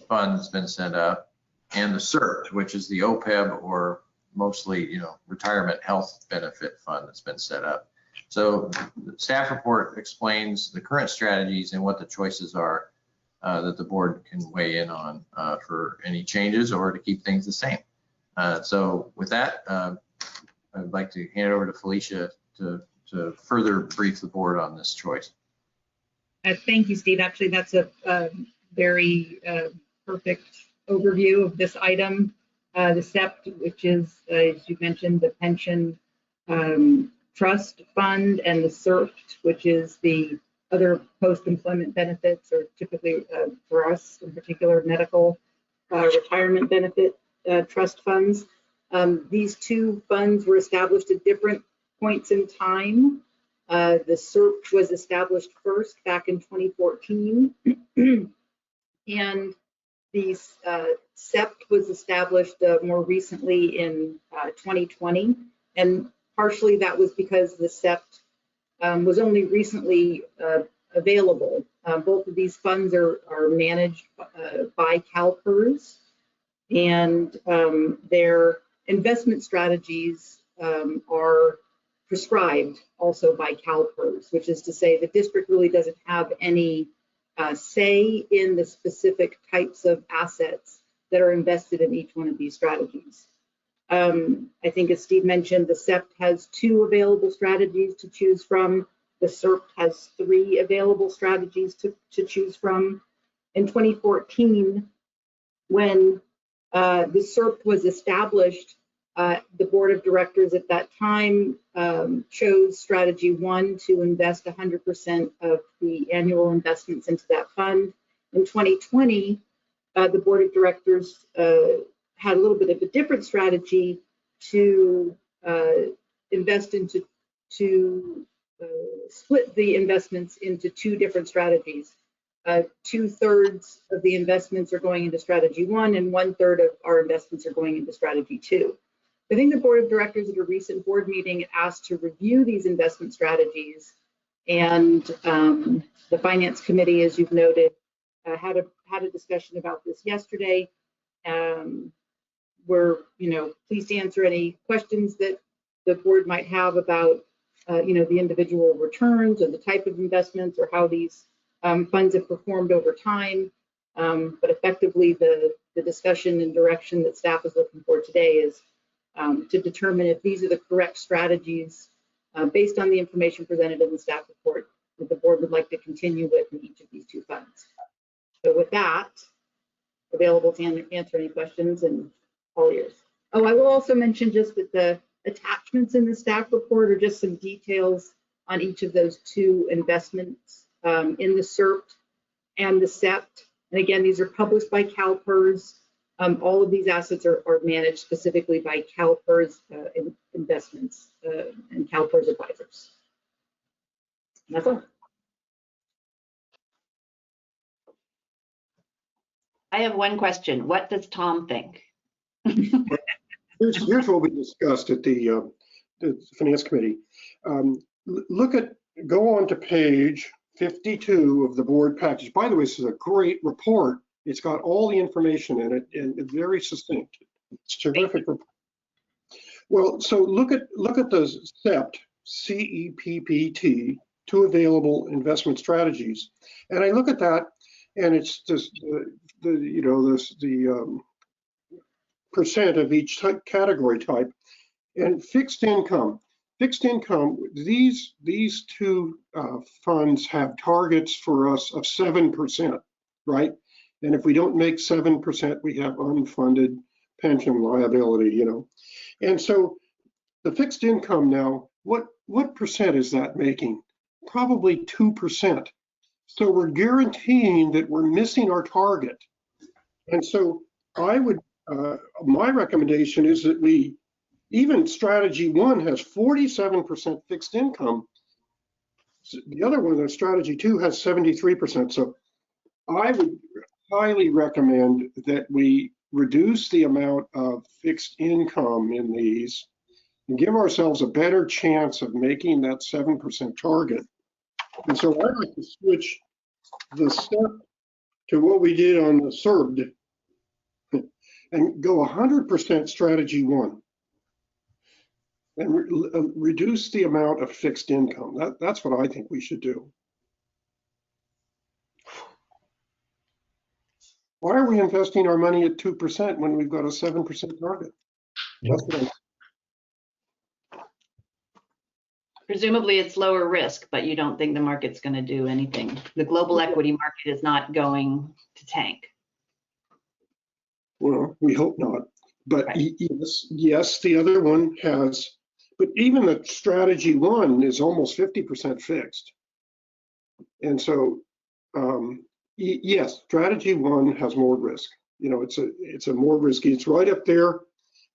fund that's been set up, and the CERT, which is the OPEB, or mostly, retirement health benefit fund that's been set up. So the staff report explains the current strategies and what the choices are that the board can weigh in on for any changes or to keep things the same. So with that, I'd like to hand it over to Felicia to further brief the board on this choice. Thank you, Steve. Actually, that's a very perfect overview of this item. The SEPT, which is, as you mentioned, the pension trust fund, and the CERT, which is the other post-employment benefits, or typically for us in particular, medical retirement benefit trust funds. These two funds were established at different points in time. The CERT was established first back in 2014, and the SEPT was established more recently in 2020, and partially that was because the SEPT was only recently available. Both of these funds are managed by CalPERS, and their investment strategies are prescribed also by CalPERS, which is to say the district really doesn't have any say in the specific types of assets that are invested in each one of these strategies. I think, as Steve mentioned, the SEPT has 2 available strategies to choose from. The CERT has 3 available strategies to choose from. In 2014, when the CERT was established, the board of directors at that time chose strategy 1 to invest 100% of the annual investments into that fund. In 2020, the board of directors had a little bit of a different strategy to invest into split the investments into 2 different strategies. 2/3 of the investments are going into strategy 1, and 1/3 of our investments are going into strategy 2. I think the board of directors at a recent board meeting asked to review these investment strategies, and the finance committee, as you've noted, had a discussion about this yesterday. We're pleased to answer any questions that the board might have about the individual returns or the type of investments or how these funds have performed over time. But effectively, the discussion and direction that staff is looking for today is to determine if these are the correct strategies based on the information presented in the staff report that the board would like to continue with in each of these two funds. So with that, available to answer any questions and all ears. Oh, I will also mention just that the attachments in the staff report are just some details on each of those two investments in the CERT and the SEPT. And again, these are published by CalPERS. All of these assets are managed specifically by CalPERS investments and CalPERS advisors. And that's all. I have one question. What does Tom think? Here's what we discussed at the Finance Committee. Go on to page 52 of the board package. By the way, this is a great report. It's got all the information in it and it's very succinct. It's a terrific report. Well, so look at the CEPT, CEPPT, two available investment strategies. And I look at that and it's just the percent of each category type. And fixed income, these two funds have targets for us of 7%, right? And if we don't make 7%, we have unfunded pension liability, And so the fixed income now, what percent is that making? Probably 2%. So we're guaranteeing that we're missing our target. And so I would, my recommendation is that even strategy one has 47% fixed income. The other one, the strategy two, has 73%. So I would highly recommend that we reduce the amount of fixed income in these and give ourselves a better chance of making that 7% target. And so I'd like to switch the step to what we did on the CERD and go 100% strategy one and reduce the amount of fixed income. That's what I think we should do. Why are we investing our money at 2% when we've got a 7% target? That's what Presumably it's lower risk, but you don't think the market's going to do anything. The global equity market is not going to tank. Well, we hope not. But right. Yes, the other one has, but even the strategy one is almost 50% fixed. And so, yes, strategy one has more risk. It's a more risky. It's right up there,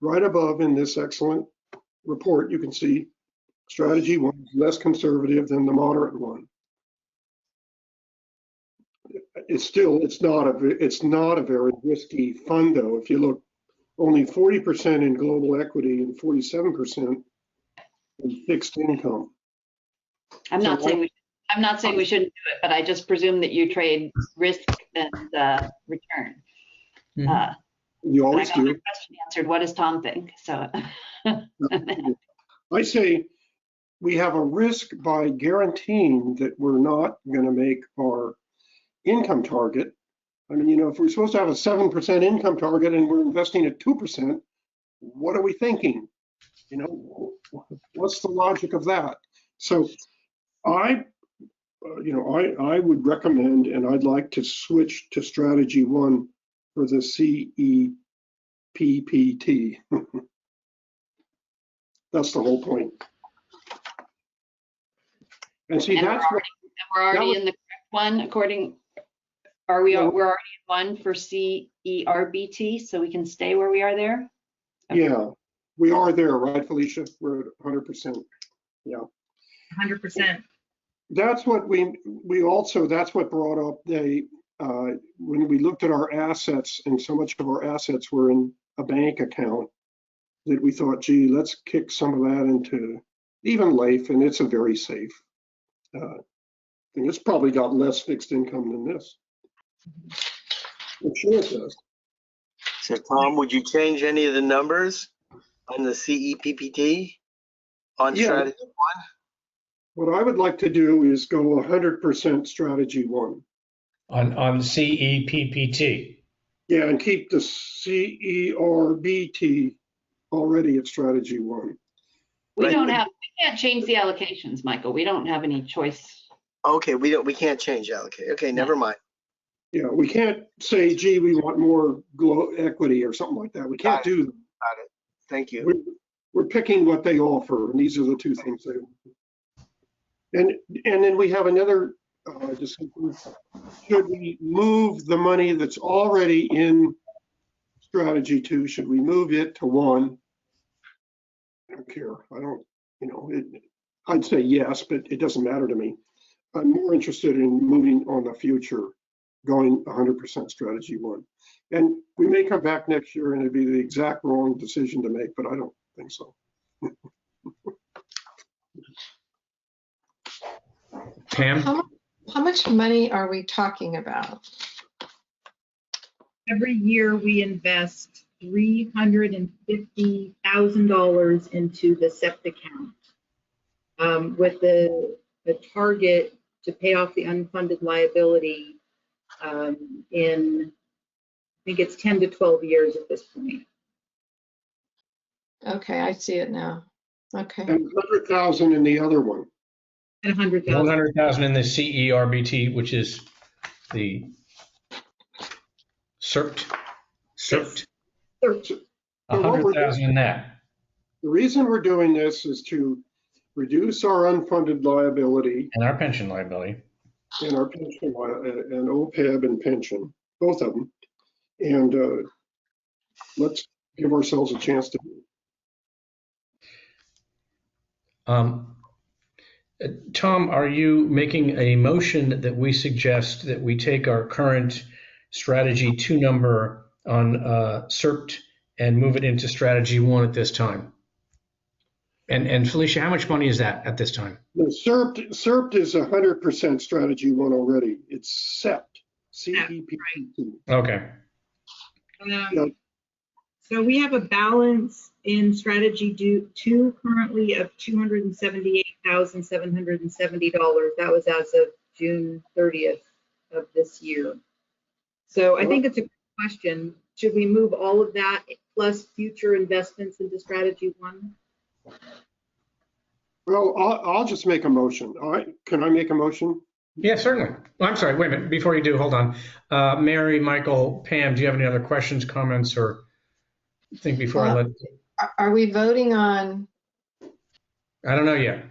right above in this excellent report. You can see strategy one is less conservative than the moderate one. It's not a very risky fund though. If you look, only 40% in global equity and 47% in fixed income. I'm not saying we shouldn't do it, but I just presume that you trade risk and return. You always do. My question answered. What does Tom think? So I say we have a risk by guaranteeing that we're not going to make our income target. I mean, if we're supposed to have a 7% income target and we're investing at 2%, what are we thinking? What's the logic of that? So I would recommend, and I'd like to switch to strategy one for the CEPPT. That's the whole point. And see, we're already in the correct one according. We're already in one for CERBT, so we can stay where we are there? Okay. Yeah, we are there, right, Felicia? We're at 100%. Yeah. 100%. That's what that's what brought up when we looked at our assets, and so much of our assets were in a bank account, that we thought, gee, let's kick some of that into even life, and it's a very safe thing. It's probably got less fixed income than this. I'm sure it does. So Tom, would you change any of the numbers on the CEPPT on strategy one? What I would like to do is go 100% strategy one. on CEPPT. Yeah, and keep the CERBT already at strategy 1. We Right. we can't change the allocations, Michael. We don't have any choice. Okay, we can't change allocate. Okay, never mind. Yeah, we can't say, gee, we want more equity or something like that. We can't do that. Got it. Thank you. We're picking what they offer, and these are the two things they offer. And then we have another discussion. Should we move the money that's already in strategy 2? Should we move it to 1? I don't care. I don't, I'd say yes, but it doesn't matter to me. I'm more interested in moving on the future, going 100% strategy 1. And we may come back next year and it'd be the exact wrong decision to make, but I don't think so. Pam? How much money are we talking about? Every year we invest $350,000 into the SEPT account with the target to pay off the unfunded liability in, I think it's 10 to 12 years at this point. Okay, I see it now. Okay. And 100,000 in the other one. And 100,000. 100,000 in the CERBT, which is the CERBT. 100,000 in that. The reason we're doing this is to reduce our unfunded liability And our pension liability. and our pension and OPEB and pension, both of them. And let's give ourselves a chance to. Tom, are you making a motion that we suggest that we take our current strategy 2 number on CERBT and move it into strategy 1 at this time? And Felicia, how much money is that at this time? The CERBT is 100% strategy 1 already. It's CEPT, C-E-P-T. Okay. Yeah. So we have a balance in strategy 2 currently of $278,770. That was as of June 30th of this year. So I think it's a good question. Should we move all of that plus future investments into strategy 1? Well, I'll just make a motion. All right, can I make a motion? Yeah, certainly. Well, I'm sorry, wait a minute. Before you do, hold on. Mary, Michael, Pam, do you have any other questions, comments, or think before I let? Are we voting on? I don't know yet.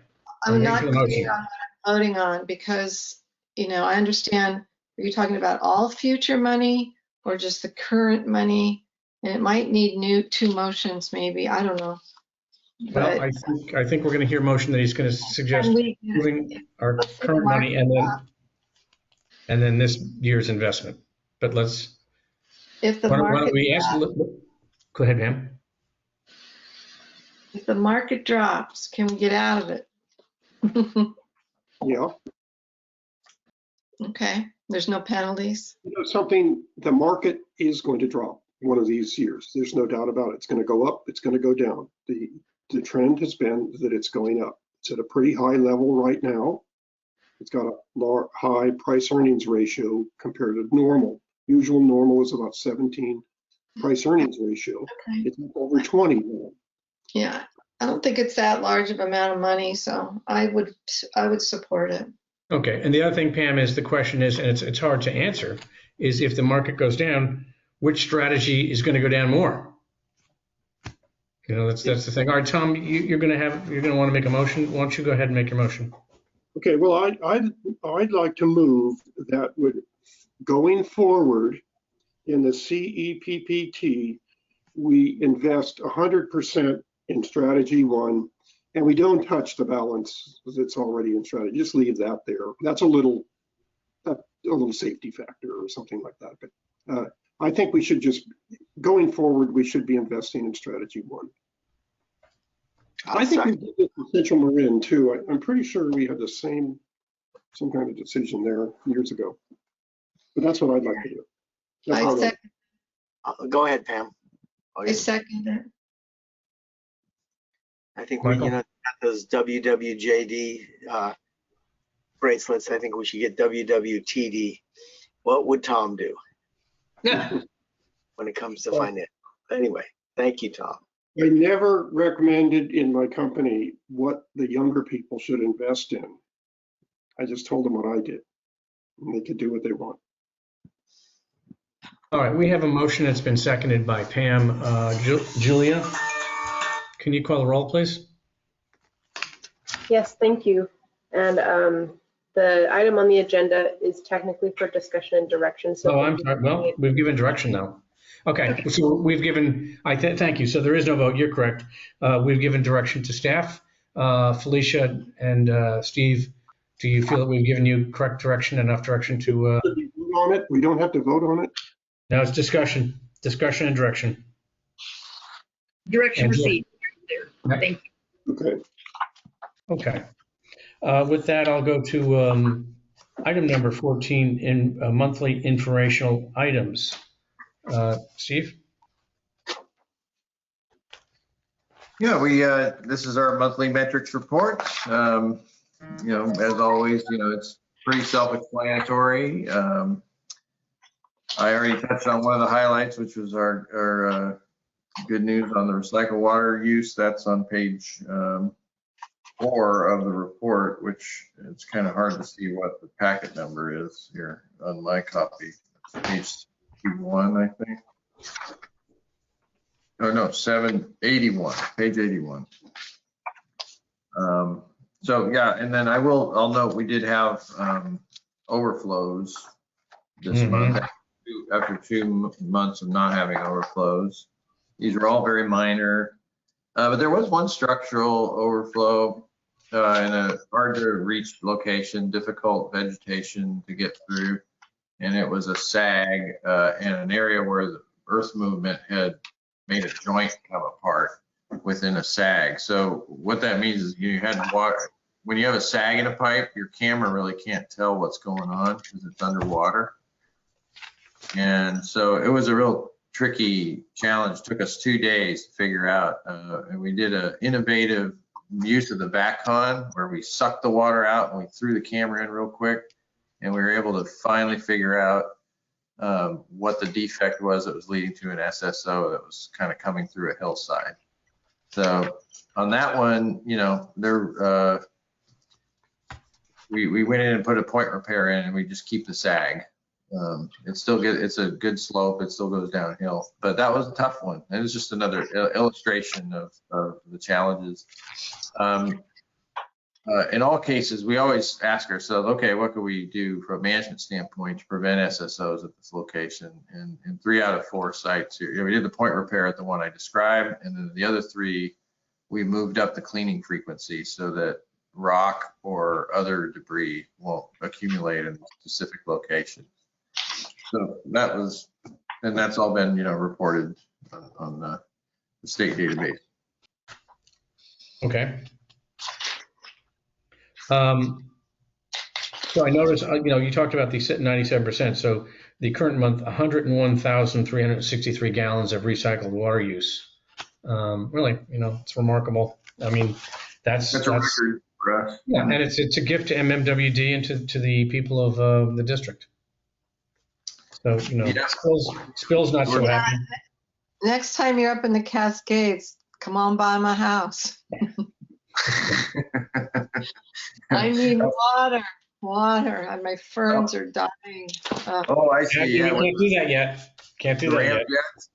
I'm not clear on what I'm voting on because, I understand, are you talking about all future money or just the current money? And it might need 2 motions maybe, I don't know. Well, But I think we're going to hear a motion that he's going to suggest moving our current money and then this year's investment. But let's. If the Why market don't we ask? Go ahead, Pam. If the market drops, can we get out of it? Yeah. Okay, there's no penalties. Something, the market is going to drop one of these years. There's no doubt about it. It's going to go up. It's going to go down. The trend has been that it's going up. It's at a pretty high level right now. It's got a high price earnings ratio compared to normal. Usual normal is about 17 price earnings ratio. Okay. It's over 20 now. Yeah, I don't think it's that large of amount of money, so I would support it. Okay, and the other thing, Pam, is the question is, and it's hard to answer, is if the market goes down, which strategy is going to go down more? That's the thing. All right, Tom, you're going to want to make a motion. Why don't you go ahead and make your motion? Okay, well, I'd like to move that would, going forward in the CEPPT, we invest 100% in strategy 1, and we don't touch the balance that's already in strategy. Just leave that there. That's a little safety factor or something like that. But I think we should just, going forward, we should be investing in strategy 1. I think we did this in Central Marin too. I'm pretty sure we had some kind of decision there years ago. But that's what I'd like to do. Go ahead, Pam. I second it. I think we, got those WWJD bracelets. I think we should get WWTD. what would Tom do Yeah. when it comes to finance? Anyway, thank you, Tom. I never recommended in my company what the younger people should invest in. I just told them what I did. And they could do what they want. All right, we have a motion that's been seconded by Pam. Julia, can you call the roll, please? Yes, thank you. And the item on the agenda is technically for discussion and direction. So Oh, I'm sorry. Well, we've given direction now. Okay, so we've given, thank you. So there is no vote. You're correct. We've given direction to staff. Felicia and Steve, do you feel that we've given you correct direction, enough direction to? Should we vote on it? We don't have to vote on it? Now it's discussion and direction. Direction And received. There. Thank you. Okay. Okay. With that, I'll go to item number 14 in monthly informational items. Steve? Yeah, this is our monthly metrics report. As always, it's pretty self-explanatory. I already touched on one of the highlights, which was our good news on the recycled water use. That's on page 4 of the report, which it's kind of hard to see what the packet number is here on my copy. It's page 1, I think. Oh, no, 781, page 81. So yeah, and then I'll note we did have overflows this month after 2 months of not having overflows. These are all very minor, but there was one structural overflow in a hard to reach location, difficult vegetation to get through, and it was a sag in an area where the earth movement had made a joint come apart within a sag. So what that means is you had water. When you have a sag in a pipe, your camera really can't tell what's going on because it's underwater. And so it was a real tricky challenge. It took us 2 days to figure out. And we did an innovative use of the VACCON where we sucked the water out and we threw the camera in real quick. And we were able to finally figure out what the defect was that was leading to an SSO that was kind of coming through a hillside. So on that one, we went in and put a point repair in, and we just keep the sag. It's still good. It's a good slope. It still goes downhill, but that was a tough one. It was just another illustration of the challenges. In all cases, we always ask ourselves, okay, what can we do from a management standpoint to prevent SSOs at this location? And in 3 out of 4 sites here, we did the point repair at the one I described, and then the other 3, we moved up the cleaning frequency so that rock or other debris won't accumulate in specific locations. So that's all been, reported on the state database. Okay. So I noticed, you talked about these 97%. So the current month, 101,363 gallons of recycled water use. Really, it's remarkable. I mean, that's a record for us. Yeah, and it's a gift to MMWD and to the people of the district. So, Spill's not so happy. Next time you're up in the Cascades, come on by my house. I need water, and my ferns are dying. Oh, I see. Yeah, can't do that yet. Can't do that yet.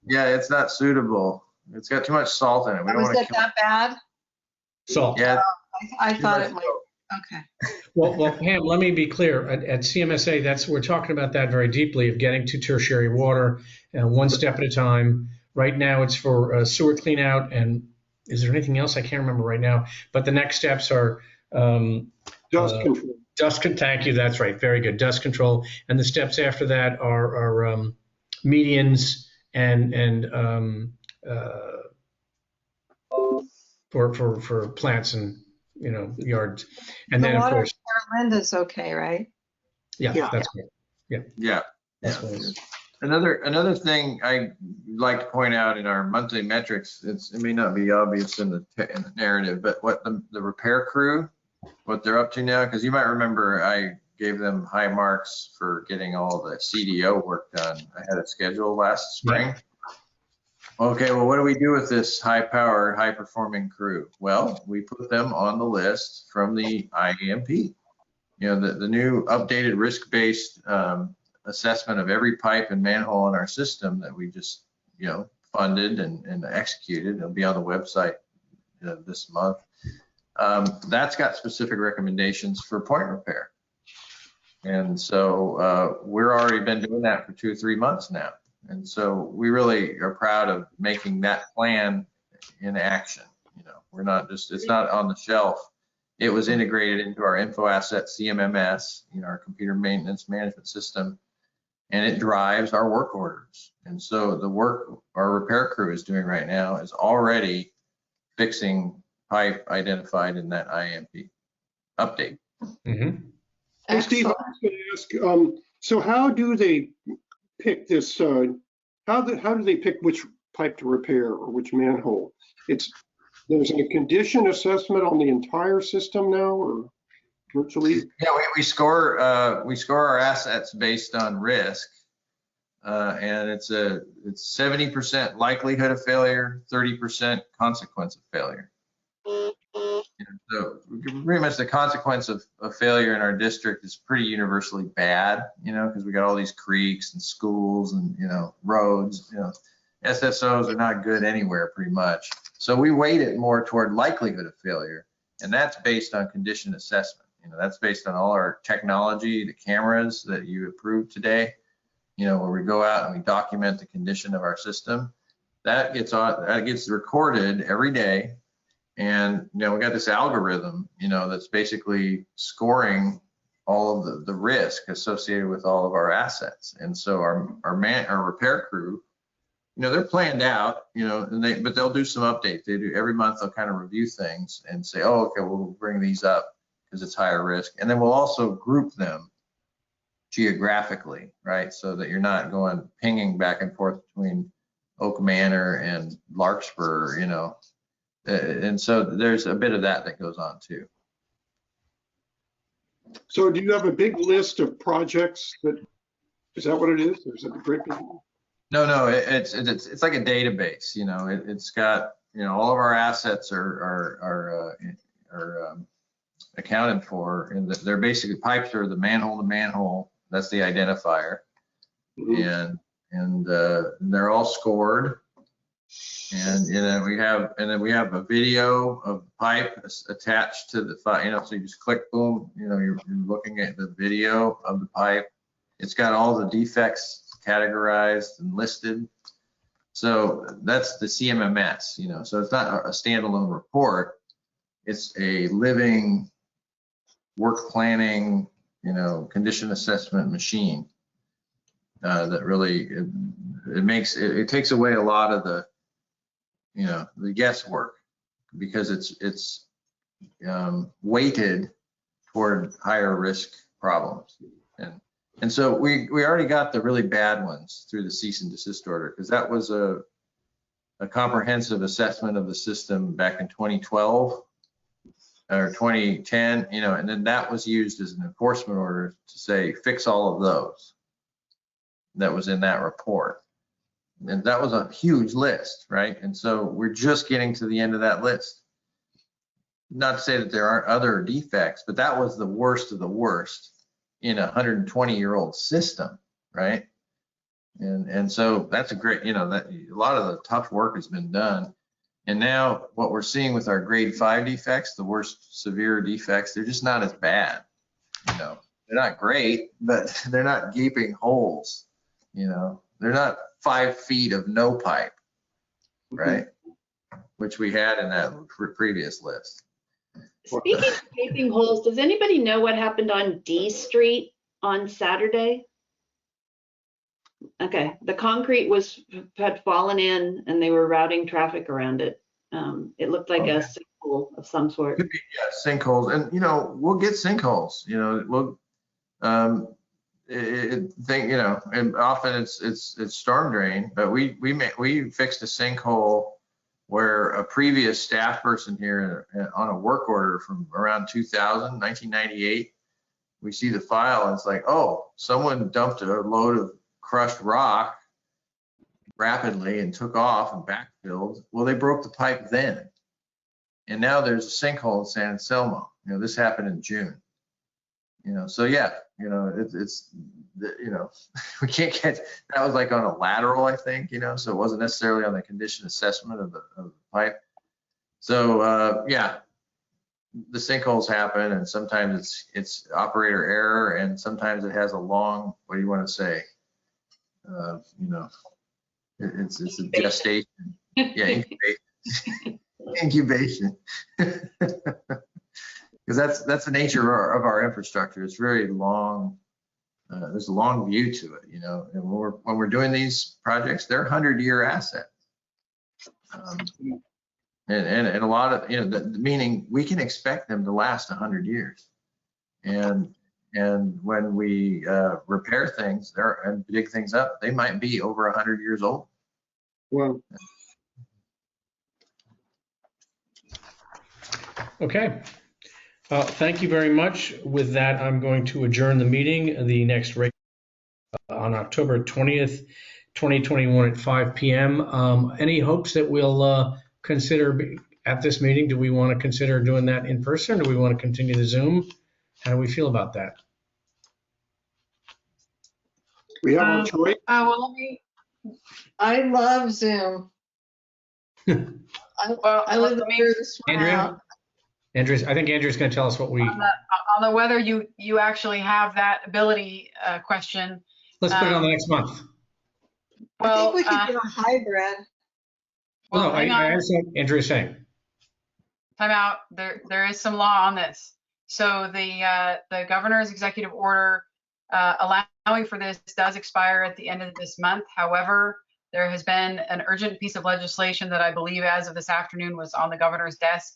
Yeah, it's not suitable. It's got too much salt in it. We don't Was want it that bad? Salt. Yeah. I thought it might. Okay. Well, Pam, let me be clear. At CMSA, we're talking about that very deeply, of getting to tertiary water, one step at a time. Right now, it's for sewer clean out, and is there anything else? I can't remember right now. But the next steps are Dust control. Thank you. That's right. Very good. Dust control. And the steps after that are medians and for plants and yards. And then of course, Linda's okay, right? Yeah, that's great. Yeah. That's what it is. Another thing I like to point out in our monthly metrics, it may not be obvious in the narrative, but what the repair crew, what they're up to now, because you might remember I gave them high marks for getting all the CDO work done ahead of schedule last spring. Okay, well, what do we do with this high-powered, high-performing crew? Well, we put them on the list from the IEMP. You know, the new updated risk-based assessment of every pipe and manhole in our system that we just, you know, funded and executed. It'll be on the website this month. That's got specific recommendations for point repair. And so we're already been doing that for 2 or 3 months now. And so we really are proud of making that plan in action. You know, we're not just, it's not on the shelf. It was integrated into our info asset CMMS, you know, our computer maintenance management system, and it drives our work orders. And so the work our repair crew is doing right now is already fixing pipe identified in that IMP update. Mm-hmm. Hey, Steve, I was going to ask, so how do they pick this, how do they pick which pipe to repair or which manhole? There's a condition assessment on the entire system now, or virtually? Yeah, we score our assets based on risk, and it's 70% likelihood of failure, 30% consequence of failure. So pretty much the consequence of failure in our district is pretty universally bad, you know, because we got all these creeks and schools and, you know, roads, you know, SSOs are not good anywhere pretty much. So we weight it more toward likelihood of failure, and that's based on condition assessment. You know, that's based on all our technology, the cameras that you approved today, you know, where we go out and we document the condition of our system. That gets recorded every day. And, you know, we got this algorithm, you know, that's basically scoring all of the risk associated with all of our assets. And so our repair crew, you know, they're planned out, you know, but they'll do some updates. They do every month. They'll kind of review things and say, oh, okay, we'll bring these up because it's higher risk. And then we'll also group them geographically, right? So that you're not going pinging back and forth between Oak Manor and Larkspur, you know. And so there's a bit of that goes on too. So do you have a big list of projects is that what it is? Or is it a great big? No, it's like a database, you know. It's got, you know, all of our assets are accounted for, and they're basically pipes are the manhole to manhole. That's the identifier, mm-hmm. and they're all scored. And then we have a video of pipe attached to the file, you know, so you just click, boom, you know, you're looking at the video of the pipe. It's got all the defects categorized and listed. So that's the CMMS, you know, so it's not a standalone report. It's a living work planning, you know, condition assessment machine that really, it takes away a lot of the, you know, the guesswork, because it's weighted toward higher risk problems. And so we already got the really bad ones through the cease and desist order, because that was a comprehensive assessment of the system back in 2012 or 2010, you know, and then that was used as an enforcement order to say, fix all of those. That was in that report. And that was a huge list, right? And so we're just getting to the end of that list. Not to say that there aren't other defects, but that was the worst of the worst in a 120-year-old system, right? And so that's a great, you know, that a lot of the tough work has been done. And now what we're seeing with our grade 5 defects, the worst severe defects, they're just not as bad. You know, they're not great, but they're not gaping holes. You know, they're not 5 feet of no pipe, right? Which we had in that previous list. Speaking of gaping holes, does anybody know what happened on D Street on Saturday? Okay, the concrete had fallen in and they were routing traffic around it. It looked like a sinkhole of some sort. Could be, yeah, sinkholes, and you know, we'll get sinkholes. You know, we'll you know, and often it's storm drain, but we fixed a sinkhole where a previous staff person here on a work order from around 1998, we see the file and it's like, oh, someone dumped a load of crushed rock rapidly and took off and backfilled. Well, they broke the pipe then. And now there's a sinkhole in San Anselmo. You know, this happened in June. You know, so yeah, you know, it's you know, we can't get, that was like on a lateral, I think, you know, so it wasn't necessarily on the condition assessment of the pipe. So yeah, the sinkholes happen, and sometimes it's operator error, and sometimes it has a long, what do you want to say? You know, it's a gestation. Yeah, incubation. Because that's the nature of our infrastructure. It's very long. There's a long view to it, you know. And when we're doing these projects, they're 100-year assets. And a lot of, you know, meaning we can expect them to last 100 years. And when we repair things there and dig things up, they might be over 100 years old. Well, Okay. Thank you very much. With that, I'm going to adjourn the meeting. The next regular on October 20th, 2021 at 5 p.m. Any hopes that we'll consider at this meeting? Do we want to consider doing that in person? Or do we want to continue the Zoom? How do we feel about that? we have our choice. Well, I love Zoom. I live near this one. Andrea? I think Andrea's going to tell us what we. On the whether you actually have that ability question. Let's put it on the next month. I think we could do a hybrid. Well, no, hang I on. understand what Andrea's saying. Time out. There is some law on this. So the governor's executive order allowing for this does expire at the end of this month. However, there has been an urgent piece of legislation that I believe as of this afternoon was on the governor's desk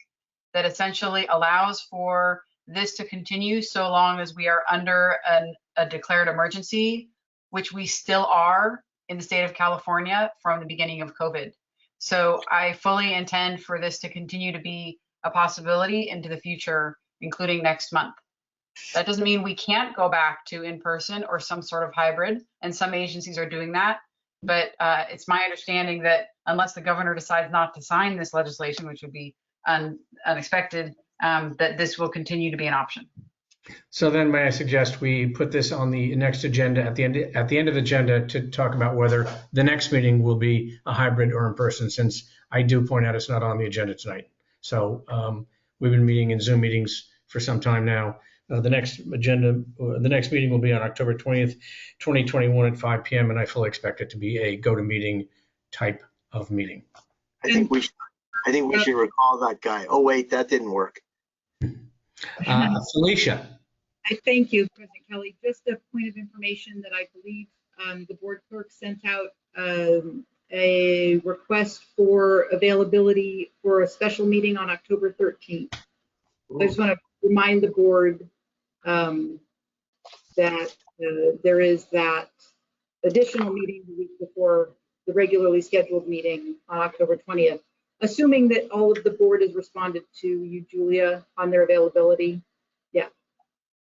that essentially allows for this to continue so long as we are under a declared emergency, which we still are in the state of California from the beginning of COVID. So I fully intend for this to continue to be a possibility into the future, including next month. That doesn't mean we can't go back to in-person or some sort of hybrid, and some agencies are doing that. But it's my understanding that unless the governor decides not to sign this legislation, which would be unexpected, that this will continue to be an option. So then may I suggest we put this on the next agenda at the end of the agenda to talk about whether the next meeting will be a hybrid or in person, since I do point out it's not on the agenda tonight. So we've been meeting in Zoom meetings for some time now. The next meeting will be on October 20th, 2021 at 5 p.m. and I fully expect it to be a go-to-meeting type of meeting. I think we should recall that guy. Oh wait, that didn't work. Felicia. I thank you, President Kelly. Just a point of information that I believe the board clerk sent out a request for availability for a special meeting on October 13th. I just want to remind the board that there is that additional meeting the week before the regularly scheduled meeting on October 20th, assuming that all of the board has responded to you, Julia, on their availability. Yeah.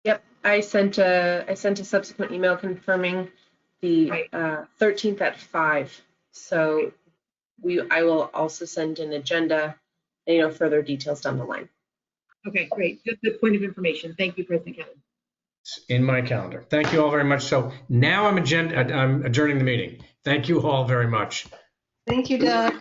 Yep, I sent a subsequent email confirming the 13th at 5. So I will also send an agenda, further details down the line. Okay, great. Just a point of information. Thank you, President Kelly. In my calendar. Thank you all very much. So now I'm adjourning the meeting. Thank you all very much. Thank you, Doug.